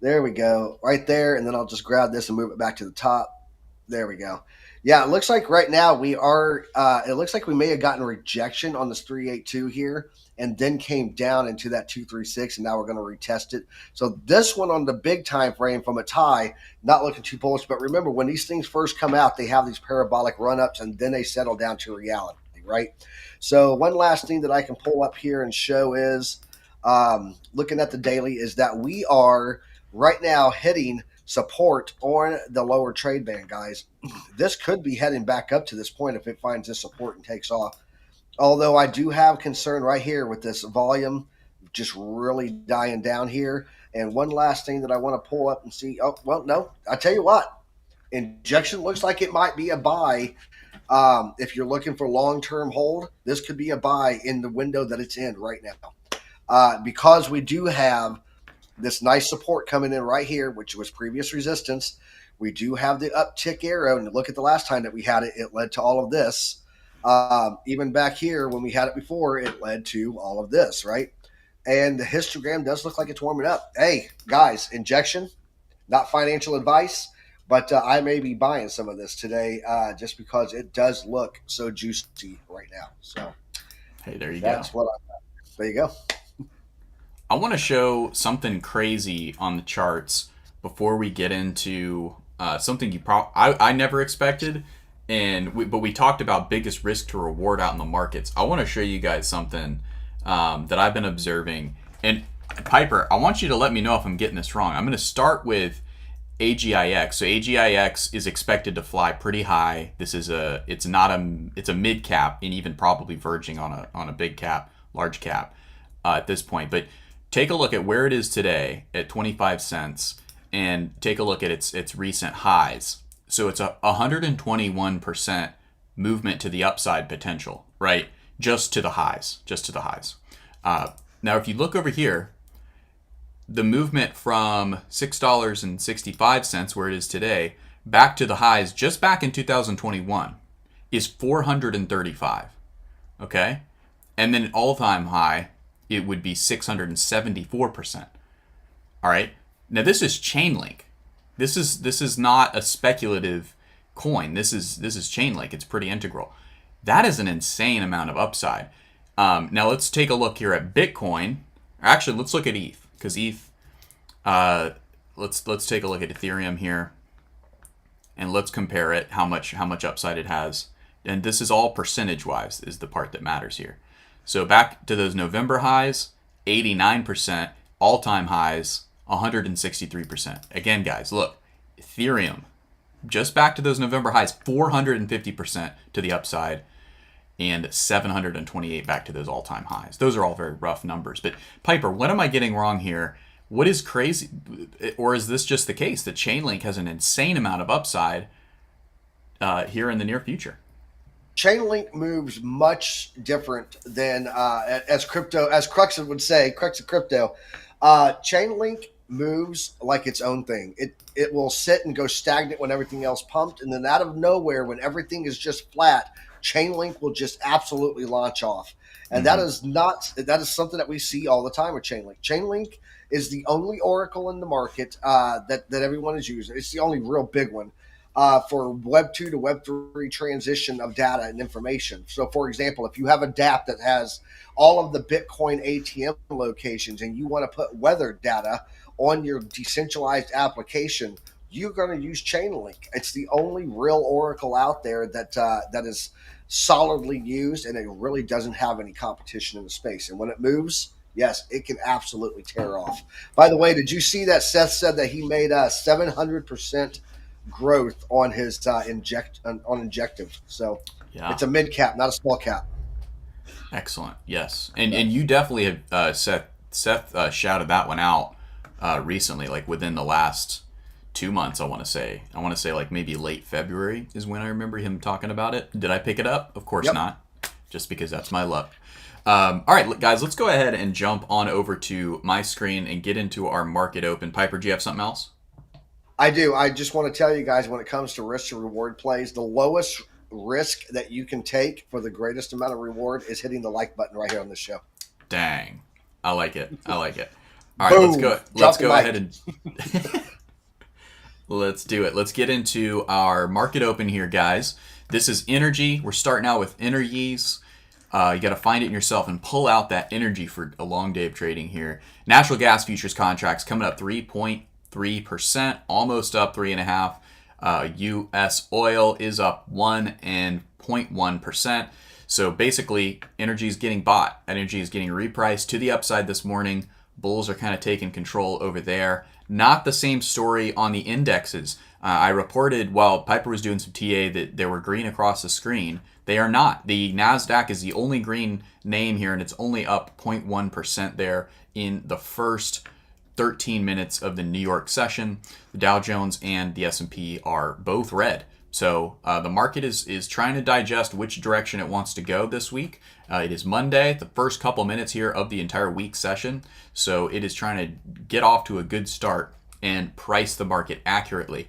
There we go. Right there. And then I'll just grab this and move it back to the top. There we go. Yeah, it looks like right now we are, it looks like we may have gotten rejection on this 382 here and then came down into that 236, and now we're going to retest it. So this one on the big time frame from its high, not looking too bullish. But remember, when these things first come out, they have these parabolic run-ups, and then they settle down to reality, right? So one last thing that I can pull up here and show is, looking at the daily, is that we are right now hitting support on the lower trade band, guys. This could be heading back up to this point if it finds this support and takes off. Although I do have concern right here with this volume just really dying down here. And one last thing that I want to pull up and see. Oh, well, no, I tell you what, injection looks like it might be a buy. If you're looking for long-term hold, this could be a buy in the window that it's in right now. Because we do have this nice support coming in right here, which was previous resistance. We do have the uptick arrow, and look at the last time that we had it, it led to all of this. Even back here when we had it before, it led to all of this, right? And the histogram does look like it's warming up. Hey, guys, injection, not financial advice, but I may be buying some of this today just because it does look so juicy right now. So, hey, there you that's go. what I got. There you go. I want to show something crazy on the charts before we get into something I never expected. But we talked about biggest risk to reward out in the markets. I want to show you guys something that I've been observing. And Piper, I want you to let me know if I'm getting this wrong. I'm going to start with AGIX. So AGIX is expected to fly pretty high. It's a mid cap and even probably verging on a big cap, large cap at this point. But take a look at where it is today at 25 cents and take a look at its recent highs. So it's a 121% movement to the upside potential, right? Just to the highs. Now, if you look over here, the movement from $6.65, where it is today, back to the highs just back in 2021 is 435, okay? And then an all-time high, it would be 674%. All right? Now, this is Chainlink. This is not a speculative coin. This is Chainlink. It's pretty integral. That is an insane amount of upside. Now let's take a look here at Bitcoin. Actually, let's look at ETH, because ETH. Let's take a look at Ethereum here, and let's compare it. How much upside it has, and this is all percentage wise is the part that matters here. So back to those November highs, 89%, all time highs, 163%. Again, guys, look, Ethereum, just back to those November highs, 450% to the upside, and 728 back to those all-time highs. Those are all very rough numbers. But Piper, what am I getting wrong here? What is crazy? Or is this just the case that Chainlink has an insane amount of upside here in the near future? Chainlink moves much different than as Crux would say, Crux of crypto. Chainlink moves like its own thing. It will sit and go stagnant when everything else pumped, and then out of nowhere, when everything is just flat, Chainlink will just absolutely launch off. And that is something that we see all the time with Chainlink. Chainlink is the only oracle in the market that everyone is using. It's the only real big one for Web 2 to Web 3 transition of data and information. So, for example, if you have a DApp that has all of the Bitcoin ATM locations and you want to put weather data on your decentralized application, you're going to use Chainlink. It's the only real oracle out there that is solidly used, and it really doesn't have any competition in the space. And when it moves, yes, it can absolutely tear off. By the way, did you see that Seth said that he made 700% growth on his injective? So yeah, it's a mid cap, not a small cap. Excellent. Yes, and you definitely have Seth shouted that one out recently, like within the last 2 months. I want to say like maybe late February is when I remember him talking about it. Did I pick it up? Of course not, just because that's my luck. All right, guys, let's go ahead and jump on over to my screen and get into our market open. Piper, do you have something else? I do. I just want to tell you guys, when it comes to risk to reward plays, the lowest risk that you can take for the greatest amount of reward is hitting the like button right here on this show. Dang. I like it. All right, boom. Let's go ahead and let's do it. Let's get into our market open here, guys. This is energy. We're starting out with energies. You got to find it in yourself and pull out that energy for a long day of trading here. Natural gas futures contracts coming up 3.3%, almost up 3.5%. U.S. oil is up 1.1%. So basically, energy is getting bought. Energy is getting repriced to the upside this morning. Bulls are kind of taking control over there. Not the same story on the indexes. I reported while Piper was doing some TA that they were green across the screen. They are not. The NASDAQ is the only green name here, and it's only up 0.1% there in the first 13 minutes of the New York session. The Dow Jones and the S&P are both red. So the market is trying to digest which direction it wants to go this week. It is Monday, the first couple minutes here of the entire week session. So it is trying to get off to a good start and price the market accurately.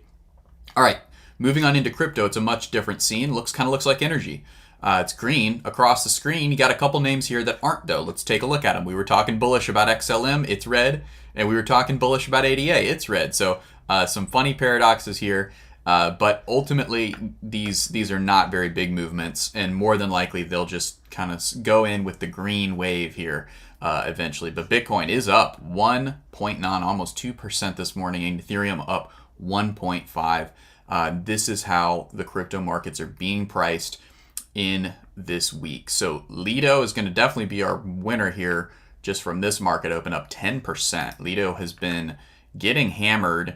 All right, moving on into crypto, it's a much different scene. Kind of looks like energy. It's green across the screen. You got a couple names here that aren't, though. Let's take a look at them. We were talking bullish about XLM, it's red, and we were talking bullish about ADA, it's red. So some funny paradoxes here. But ultimately, these are not very big movements, and more than likely they'll just kind of go in with the green wave here eventually. But Bitcoin is up 1.9, almost 2% this morning, and Ethereum up 1.5. This is how the crypto markets are being priced in this week. So Lido is going to definitely be our winner here just from this market open, up 10%. Lido has been getting hammered.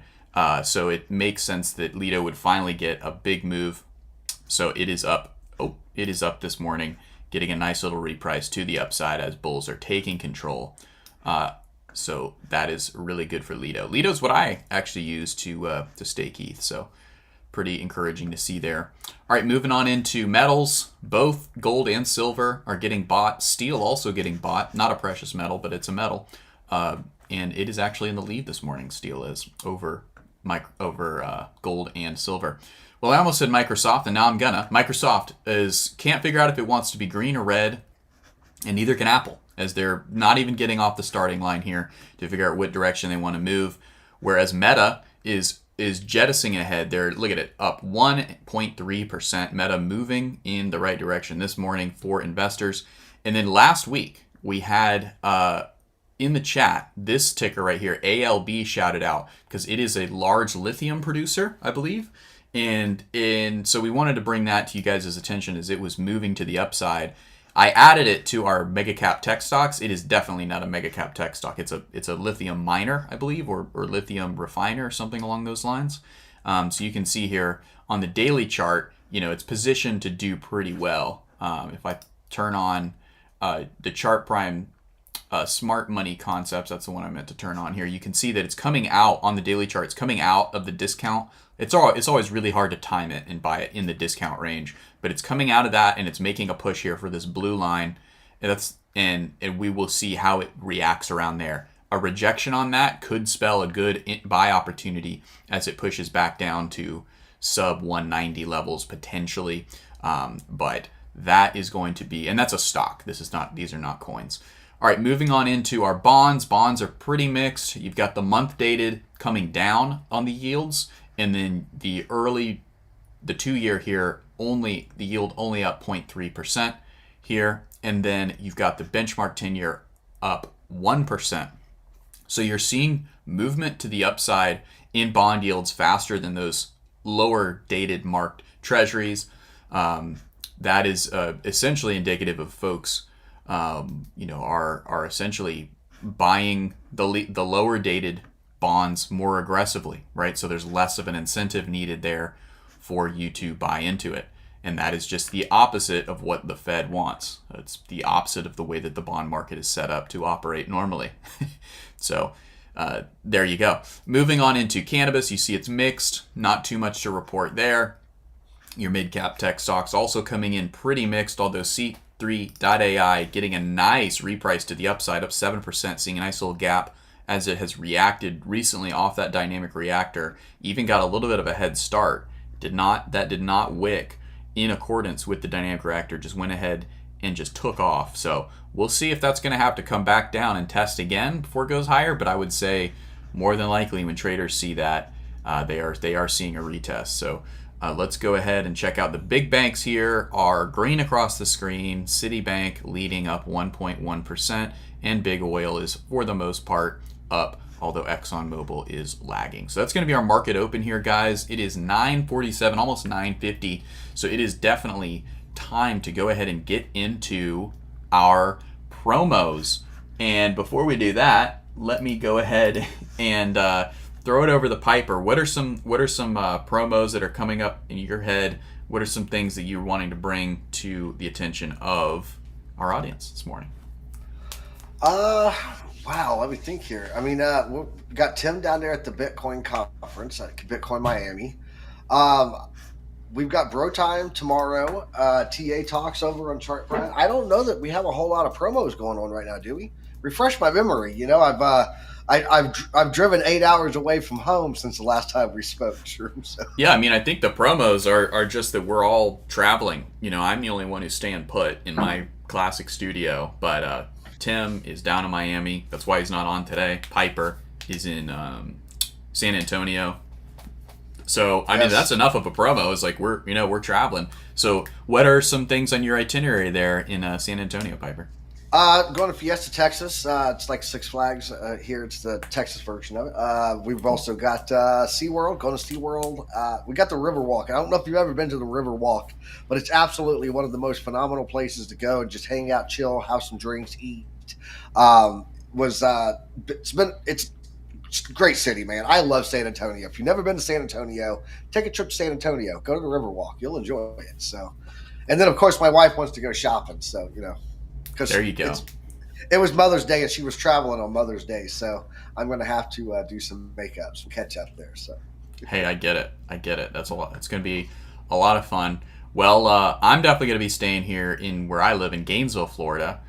So it makes sense that Lido would finally get a big move. So it is up. It is up this morning, getting a nice little reprice to the upside as bulls are taking control. So that is really good for Lido. Lido is what I actually use to stake ETH. So pretty encouraging to see there. All right, moving on into metals. Both gold and silver are getting bought. Steel also getting bought. Not a precious metal, but it's a metal. And it is actually in the lead this morning. Steel is over gold and silver. Well, I almost said Microsoft, and now I'm gonna. Microsoft can't figure out if it wants to be green or red, and neither can Apple, as they're not even getting off the starting line here to figure out what direction they want to move. Whereas Meta is is jettisoning ahead. There, look at it, up 1.3%. Meta moving in the right direction this morning for investors. And then last week we had in the chat this ticker right here, ALB, shouted out because it is a large lithium producer, I believe. And so we wanted to bring that to you guys' attention as it was moving to the upside. I added it to our mega cap tech stocks. It is definitely not a mega cap tech stock. It's a lithium miner, I believe, or lithium refiner or something along those lines. So you can see here on the daily chart, it's positioned to do pretty well. If I turn on the chart prime smart money concepts, that's the one I meant to turn on here. You can see that it's coming out on the daily chart. It's coming out of the discount. It's always really hard to time it and buy it in the discount range, but it's coming out of that and it's making a push here for this blue line. And we will see how it reacts around there. A rejection on that could spell a good buy opportunity as it pushes back down to sub 190 levels potentially. But that is going to be, and that's a stock. These are not coins. All right, moving on into our bonds. Bonds are pretty mixed. You've got the month dated coming down on the yields, and then the 2-year here, the yield only up 0.3% here, and then you've got the benchmark 10-year up 1%. So you're seeing movement to the upside in bond yields faster than those lower dated marked treasuries. That is essentially indicative of folks are essentially buying the lower dated bonds more aggressively, right? So there's less of an incentive needed there for you to buy into it. And that is just the opposite of what the Fed wants. It's the opposite of the way that the bond market is set up to operate normally. So there you go. Moving on into cannabis, you see it's mixed, not too much to report there. Your mid-cap tech stocks also coming in pretty mixed, although C3.ai getting a nice reprice to the upside, up 7%, seeing a nice little gap as it has reacted recently off that dynamic reactor. Even got a little bit of a head start. That did not wick in accordance with the dynamic reactor, just went ahead and just took off. So we'll see if that's going to have to come back down and test again before it goes higher. But I would say more than likely when traders see that, they are seeing a retest. So let's go ahead and check out the big banks here. Are green across the screen. Citibank leading up 1.1%, and big oil is for the most part up, although ExxonMobil is lagging. So that's going to be our market open here, guys. It is 9:47, almost 9:50. So it is definitely time to go ahead and get into our promos. And before we do that, let me go ahead and throw it over the Piper. What are some promos that are coming up in your head? What are some things that you're wanting to bring to the attention of our audience this morning? Wow, let me think here. I mean, we got Tim down there at the Bitcoin conference at Bitcoin Miami. We've got Bro Time tomorrow. TA talks over on Chart Prime. I don't know that we have a whole lot of promos going on right now, do we? Refresh my memory. I've driven 8 hours away from home since the last time we spoke. So. Yeah, I mean, I think the promos are just that we're all traveling. I'm the only one who's staying put in my classic studio, but Tim is down in Miami. That's why he's not on today. Piper is in San Antonio. So I mean, that's enough of a promo. It's like we're traveling. So what are some things on your itinerary there in San Antonio, Piper? Going to Fiesta, Texas. It's like Six Flags here. It's the Texas version of it. We've also got SeaWorld. Going to SeaWorld. We got the Riverwalk. I don't know if you've ever been to the Riverwalk, but it's absolutely one of the most phenomenal places to go and just hang out, chill, have some drinks, eat. It's a great city, man. I love San Antonio. If you've never been to San Antonio, take a trip to San Antonio. Go to the Riverwalk. You'll enjoy it. So, and then of course my wife wants to go shopping. So there you go. It was Mother's Day and she was traveling on Mother's Day, so I'm going to have to do some makeup, some catch up there. So, hey, I get it. That's a lot. It's going to be a lot of fun. Well, I'm definitely going to be staying here in where I live in Gainesville, Florida.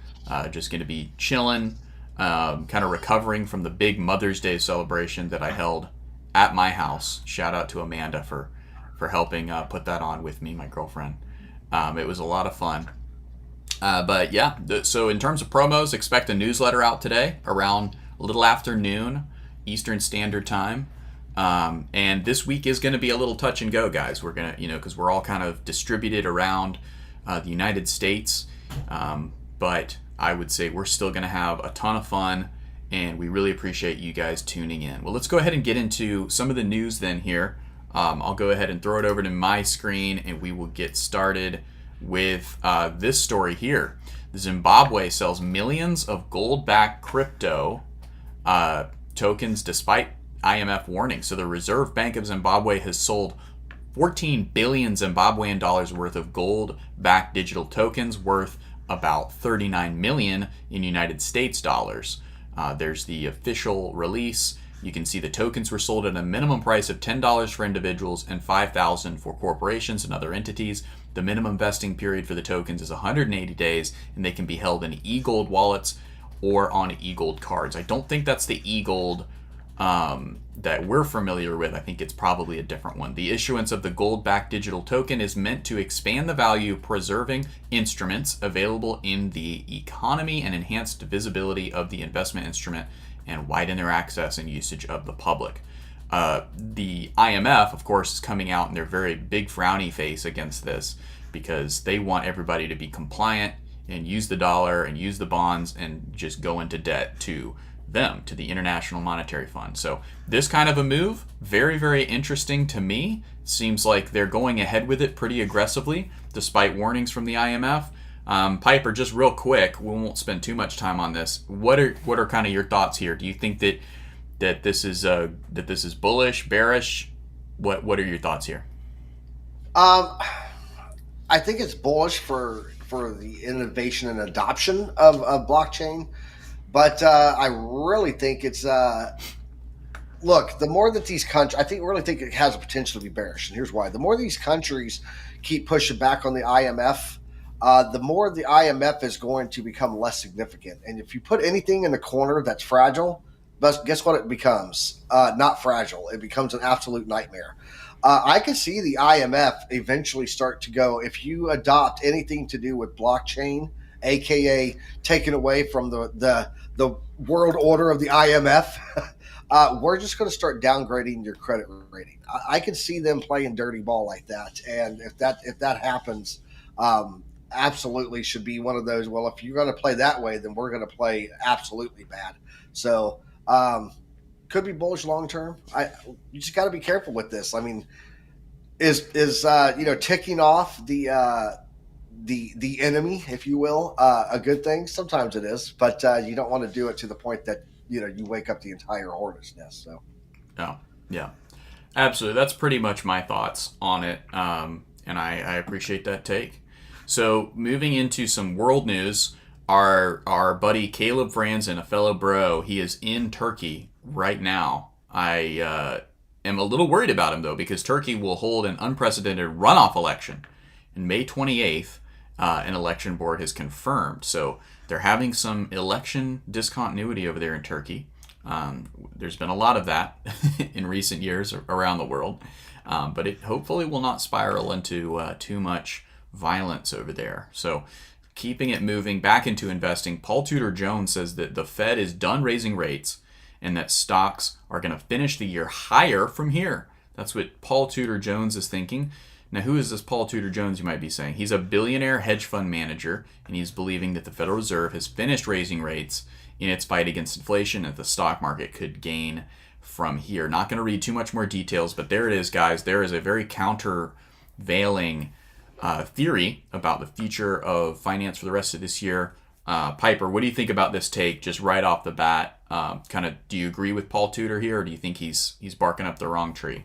Just going to be chilling, kind of recovering from the big Mother's Day celebration that I held at my house. Shout out to Amanda for helping put that on with me, my girlfriend. It was a lot of fun. But yeah, so in terms of promos, expect a newsletter out today around a little after noon Eastern Standard Time. And this week is going to be a little touch and go, guys. We're going to, because we're all kind of distributed around the United States. But I would say we're still going to have a ton of fun, and we really appreciate you guys tuning in. Well, let's go ahead and get into some of the news then here. I'll go ahead and throw it over to my screen, and we will get started with this story here. Zimbabwe sells millions of gold-backed crypto tokens despite IMF warning. So the Reserve Bank of Zimbabwe has sold 14 billion Zimbabwean dollars worth of gold-backed digital tokens worth about 39 million in United States dollars. There's the official release. You can see the tokens were sold at a minimum price of $10 for individuals and $5,000 for corporations and other entities. The minimum vesting period for the tokens is 180 days, and they can be held in e-gold wallets or on e-gold cards. I don't think that's the e-gold that we're familiar with. I think it's probably a different one. The issuance of the gold-backed digital token is meant to expand the value of preserving instruments available in the economy and enhance the visibility of the investment instrument and widen their access and usage of the public. The IMF, of course, is coming out in their very big frowny face against this because they want everybody to be compliant and use the dollar and use the bonds and just go into debt to them, to the International Monetary Fund. So this kind of a move, very, very interesting to me. Seems like they're going ahead with it pretty aggressively, despite warnings from the IMF. Piper, just real quick, we won't spend too much time on this. What are kind of your thoughts here? Do you think that this is bullish, bearish? What are your thoughts here? I think it's bullish for the innovation and adoption of blockchain, but I really think it's look, the more that these countries, really think it has a potential to be bearish, and here's why: the more these countries keep pushing back on the IMF, the more the IMF is going to become less significant. And if you put anything in the corner that's fragile, but guess what it becomes? Not fragile. It becomes an absolute nightmare. I could see the IMF eventually start to go, if you adopt anything to do with blockchain, aka taken away from the world order of the IMF, we're just going to start downgrading your credit rating. I could see them playing dirty ball like that, and if that happens, absolutely should be one of those. Well, if you're going to play that way, then we're going to play absolutely bad. So. Could be bullish long term. You just got to be careful with this. I mean, is ticking off the enemy, if you will, a good thing? Sometimes it is, but you don't want to do it to the point that you wake up the entire hornet's nest. So, yeah, absolutely. That's pretty much my thoughts on it, and I appreciate that take. So, moving into some world news. Our buddy Caleb Franzen, a fellow bro, he is in Turkey right now. I am a little worried about him, though, because Turkey will hold an unprecedented runoff election. On May 28th, an election board has confirmed. So they're having some election discontinuity over there in Turkey. There's been a lot of that in recent years around the world. But it hopefully will not spiral into too much violence over there. So keeping it moving back into investing, Paul Tudor Jones says that the Fed is done raising rates and that stocks are going to finish the year higher from here. That's what Paul Tudor Jones is thinking. Now, who is this Paul Tudor Jones, you might be saying? He's a billionaire hedge fund manager, and he's believing that the Federal Reserve has finished raising rates in its fight against inflation and that the stock market could gain from here. Not going to read too much more details, but there it is, guys. There is a very countervailing theory about the future of finance for the rest of this year. Piper, what do you think about this take just right off the bat? Do you agree with Paul Tudor here, or do you think he's barking up the wrong tree?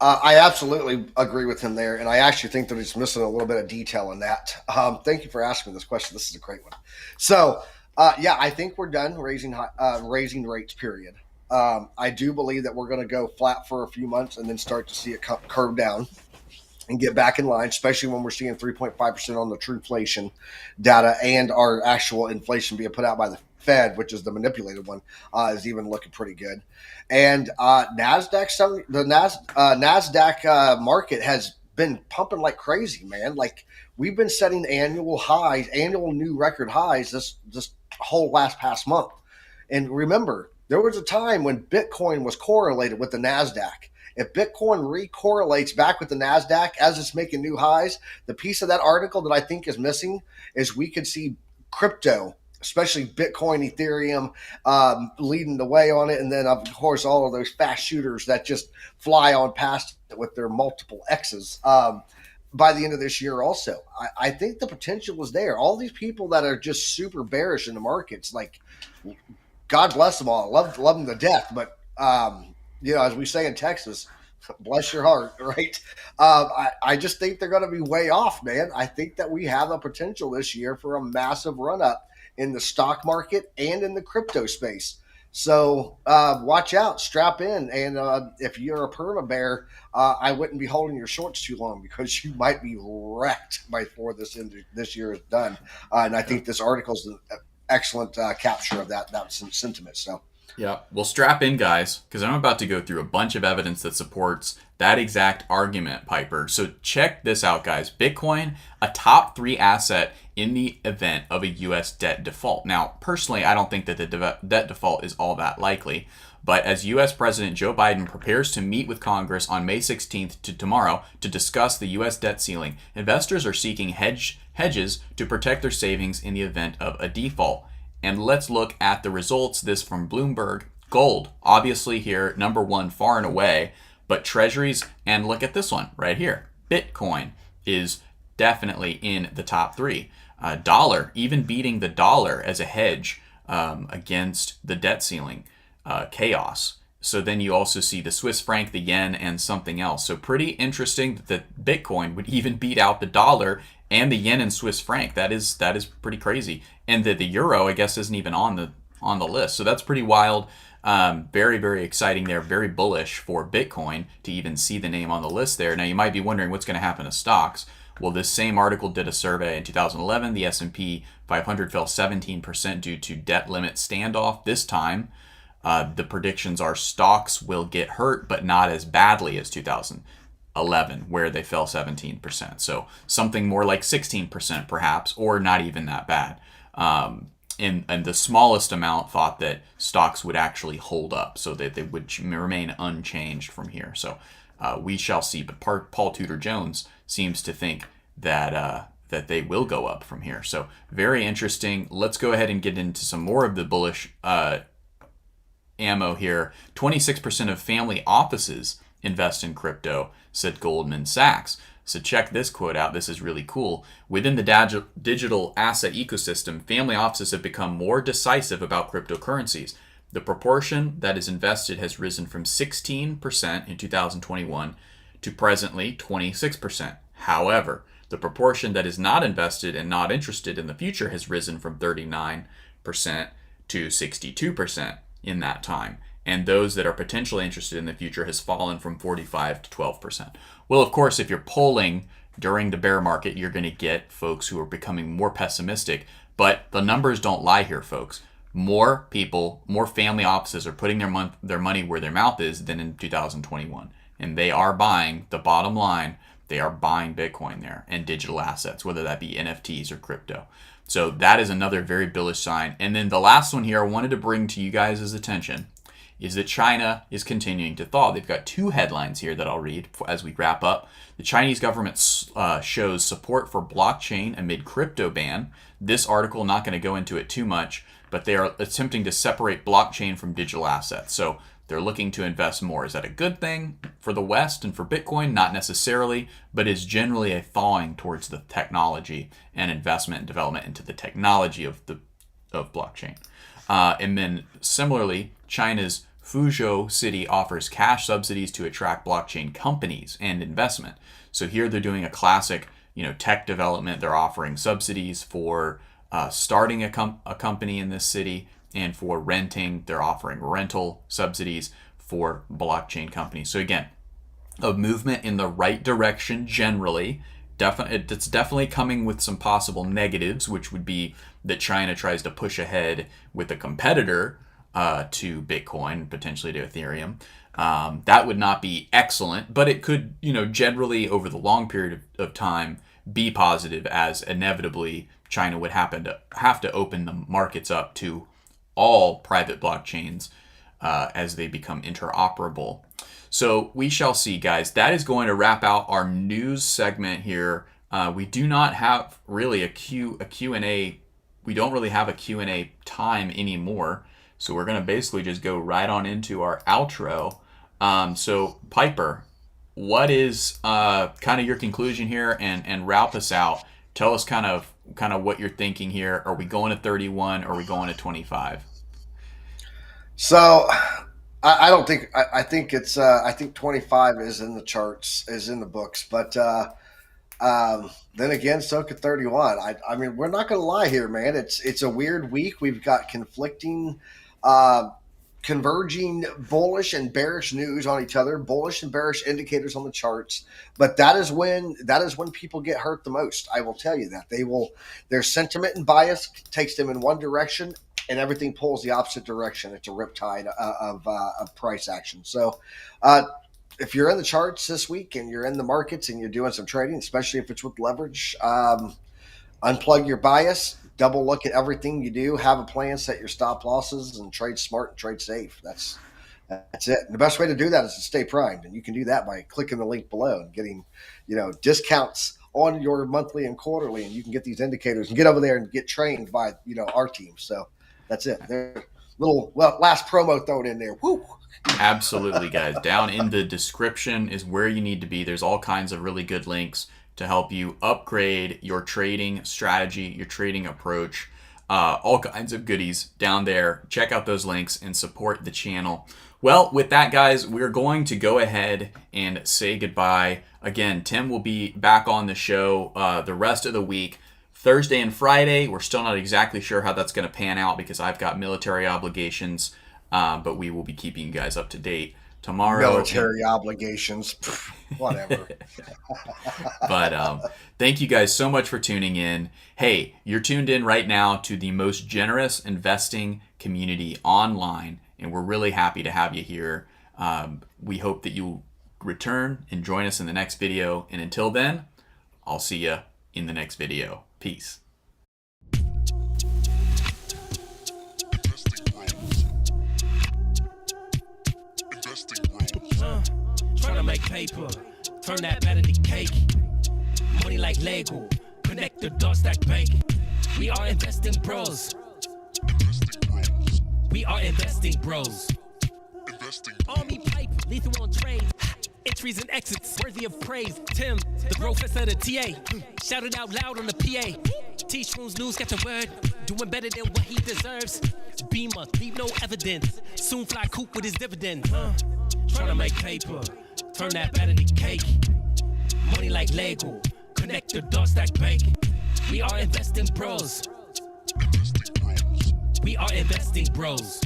I absolutely agree with him there, and I actually think that he's missing a little bit of detail in that. Thank you for asking me this question. This is a great one. So, I think we're done raising rates, period. I do believe that we're going to go flat for a few months and then start to see it curve down and get back in line, especially when we're seeing 3.5% on the true inflation data and our actual inflation being put out by the Fed, which is the manipulated one, is even looking pretty good. And NASDAQ market has been pumping like crazy, man. Like, we've been setting annual new record highs this whole past month. And remember, There was a time when Bitcoin was correlated with the NASDAQ. If Bitcoin re-correlates back with the NASDAQ as it's making new highs, the piece of that article that I think is missing is we could see crypto, especially Bitcoin, Ethereum, leading the way on it. And then, of course, all of those fast shooters that just fly on past it with their multiple X's. By the end of this year, also, I think the potential is there. All these people that are just super bearish in the markets, like, God bless them all. Love them to death. But, as we say in Texas, bless your heart, right? I just think they're going to be way off, man. I think that we have a potential this year for a massive run up in the stock market and in the crypto space. So watch out, strap in, and if you're a perma bear, I wouldn't be holding your shorts too long because you might be wrecked before this year is done. And I think this article is an excellent capture of that sentiment. So. Yeah, well, strap in, guys, because I'm about to go through a bunch of evidence that supports that exact argument, Piper. So check this out, guys. Bitcoin, a top 3 asset in the event of a U.S. debt default. Now, personally, I don't think that the debt default is all that likely. But as U.S. President Joe Biden prepares to meet with Congress on May 16th to tomorrow to discuss the U.S. debt ceiling, investors are seeking hedges to protect their savings in the event of a default. And let's look at the results. This from Bloomberg. Gold, obviously here, number 1 far and away, but treasuries, and look at this one right here. Bitcoin is definitely in the top 3. Dollar, even beating the dollar as a hedge against the debt ceiling chaos. So then you also see the Swiss franc, the yen, and something else. So pretty interesting that Bitcoin would even beat out the dollar and the yen and Swiss franc. That is pretty crazy. And the euro, I guess, isn't even on the list. So that's pretty wild. Very, very exciting there. Very bullish for Bitcoin to even see the name on the list there. Now you might be wondering what's going to happen to stocks. Well, this same article did a survey in 2011. The S&P 500 fell 17% due to debt limit standoff. This time, the predictions are stocks will get hurt, but not as badly as 2011, where they fell 17%. So something more like 16% perhaps, or not even that bad. And the smallest amount thought that stocks would actually hold up, so that they would remain unchanged from here. So we shall see. But Paul Tudor Jones seems to think that that they will go up from here. So very interesting. Let's go ahead and get into some more of the bullish ammo here. 26% of family offices invest in crypto, said Goldman Sachs. So check this quote out. This is really cool. Within the digital asset ecosystem, family offices have become more decisive about cryptocurrencies. The proportion that is invested has risen from 16% in 2021 to presently 26%. However, the proportion that is not invested and not interested in the future has risen from 39% to 62% in that time. And those that are potentially interested in the future has fallen from 45 to 12%. Well, of course, if you're polling during the bear market, you're going to get folks who are becoming more pessimistic. But the numbers don't lie here, folks. More people, more family offices are putting their money where their mouth is than in 2021. And they are buying, the bottom line, they are buying Bitcoin there and digital assets, whether that be NFTs or crypto. So that is another very bullish sign. And then the last one here I wanted to bring to you guys' attention is that China is continuing to thaw. They've got 2 headlines here that I'll read as we wrap up. The Chinese government shows support for blockchain amid crypto ban. This article, not going to go into it too much, but they are attempting to separate blockchain from digital assets. So they're looking to invest more. Is that a good thing for the West and for Bitcoin? Not necessarily, but is generally a thawing towards the technology and investment and development into the technology of blockchain. And then similarly, China's Fuzhou City offers cash subsidies to attract blockchain companies and investment. So here they're doing a classic, tech development. They're offering subsidies for starting a company in this city, and for renting, they're offering rental subsidies for blockchain companies. So again, a movement in the right direction generally. It's definitely coming with some possible negatives, which would be that China tries to push ahead with a competitor to Bitcoin, potentially to Ethereum. That would not be excellent, but it could, generally over the long period of time be positive, as inevitably China would have to open the markets up to all private blockchains as they become interoperable. So we shall see, guys. That is going to wrap out our news segment here. We do not have really a Q&A. We don't really have a Q&A time anymore. So we're going to basically just go right on into our outro. So Piper, what is kind of your conclusion here, and wrap us out? Tell us kind of what you're thinking here. Are we going to 31? Or are we going to 25? So I don't think I think it's I think 25 is in the charts, is in the books, but then again, so could 31. I mean, we're not going to lie here, man. It's a weird week. We've got conflicting, converging bullish and bearish news on each other, bullish and bearish indicators on the charts. But that is when people get hurt the most. I will tell you that their sentiment and bias takes them in one direction, and everything pulls the opposite direction. It's a riptide of price action. So, if you're in the charts this week and you're in the markets and you're doing some trading, especially if it's with leverage, unplug your bias, double look at everything you do, have a plan, set your stop losses, and trade smart and trade safe. That's it. And the best way to do that is to stay primed, and you can do that by clicking the link below and getting, discounts on your monthly and quarterly, and you can get these indicators and get over there and get trained by our team. So that's it. Last promo thrown in there. Woo! Absolutely, guys. Down in the description is where you need to be. There's all kinds of really good links to help you upgrade your trading strategy, your trading approach, all kinds of goodies down there. Check out those links and support the channel. Well, with that, guys, we're going to go ahead and say goodbye. Again, Tim will be back on the show the rest of the week. Thursday and Friday, we're still not exactly sure how that's going to pan out because I've got military obligations. But we will be keeping you guys up to date tomorrow. Military obligations, whatever. But thank you guys so much for tuning in. Hey, you're tuned in right now to the most generous investing community online, and we're really happy to have you here. We hope that you return and join us in the next video. And until then, I'll see you in the next video. Peace. Trying to make paper, turn that better to cake. Money like Lego, connect the dots that bank. We are investing bros. We are investing bros. Army pipe, lethal on trade. Entries and exits, worthy of praise. Tim, the professor of the TA. Shout it out loud on the PA. T-Shrooms news, got the word. Doing better than what he deserves. Beamer, leave no evidence. Soon fly coop with his dividend. Trying to make paper, turn that better to cake. Money like Lego, connect the dots that bank. We are investing bros. We are investing bros.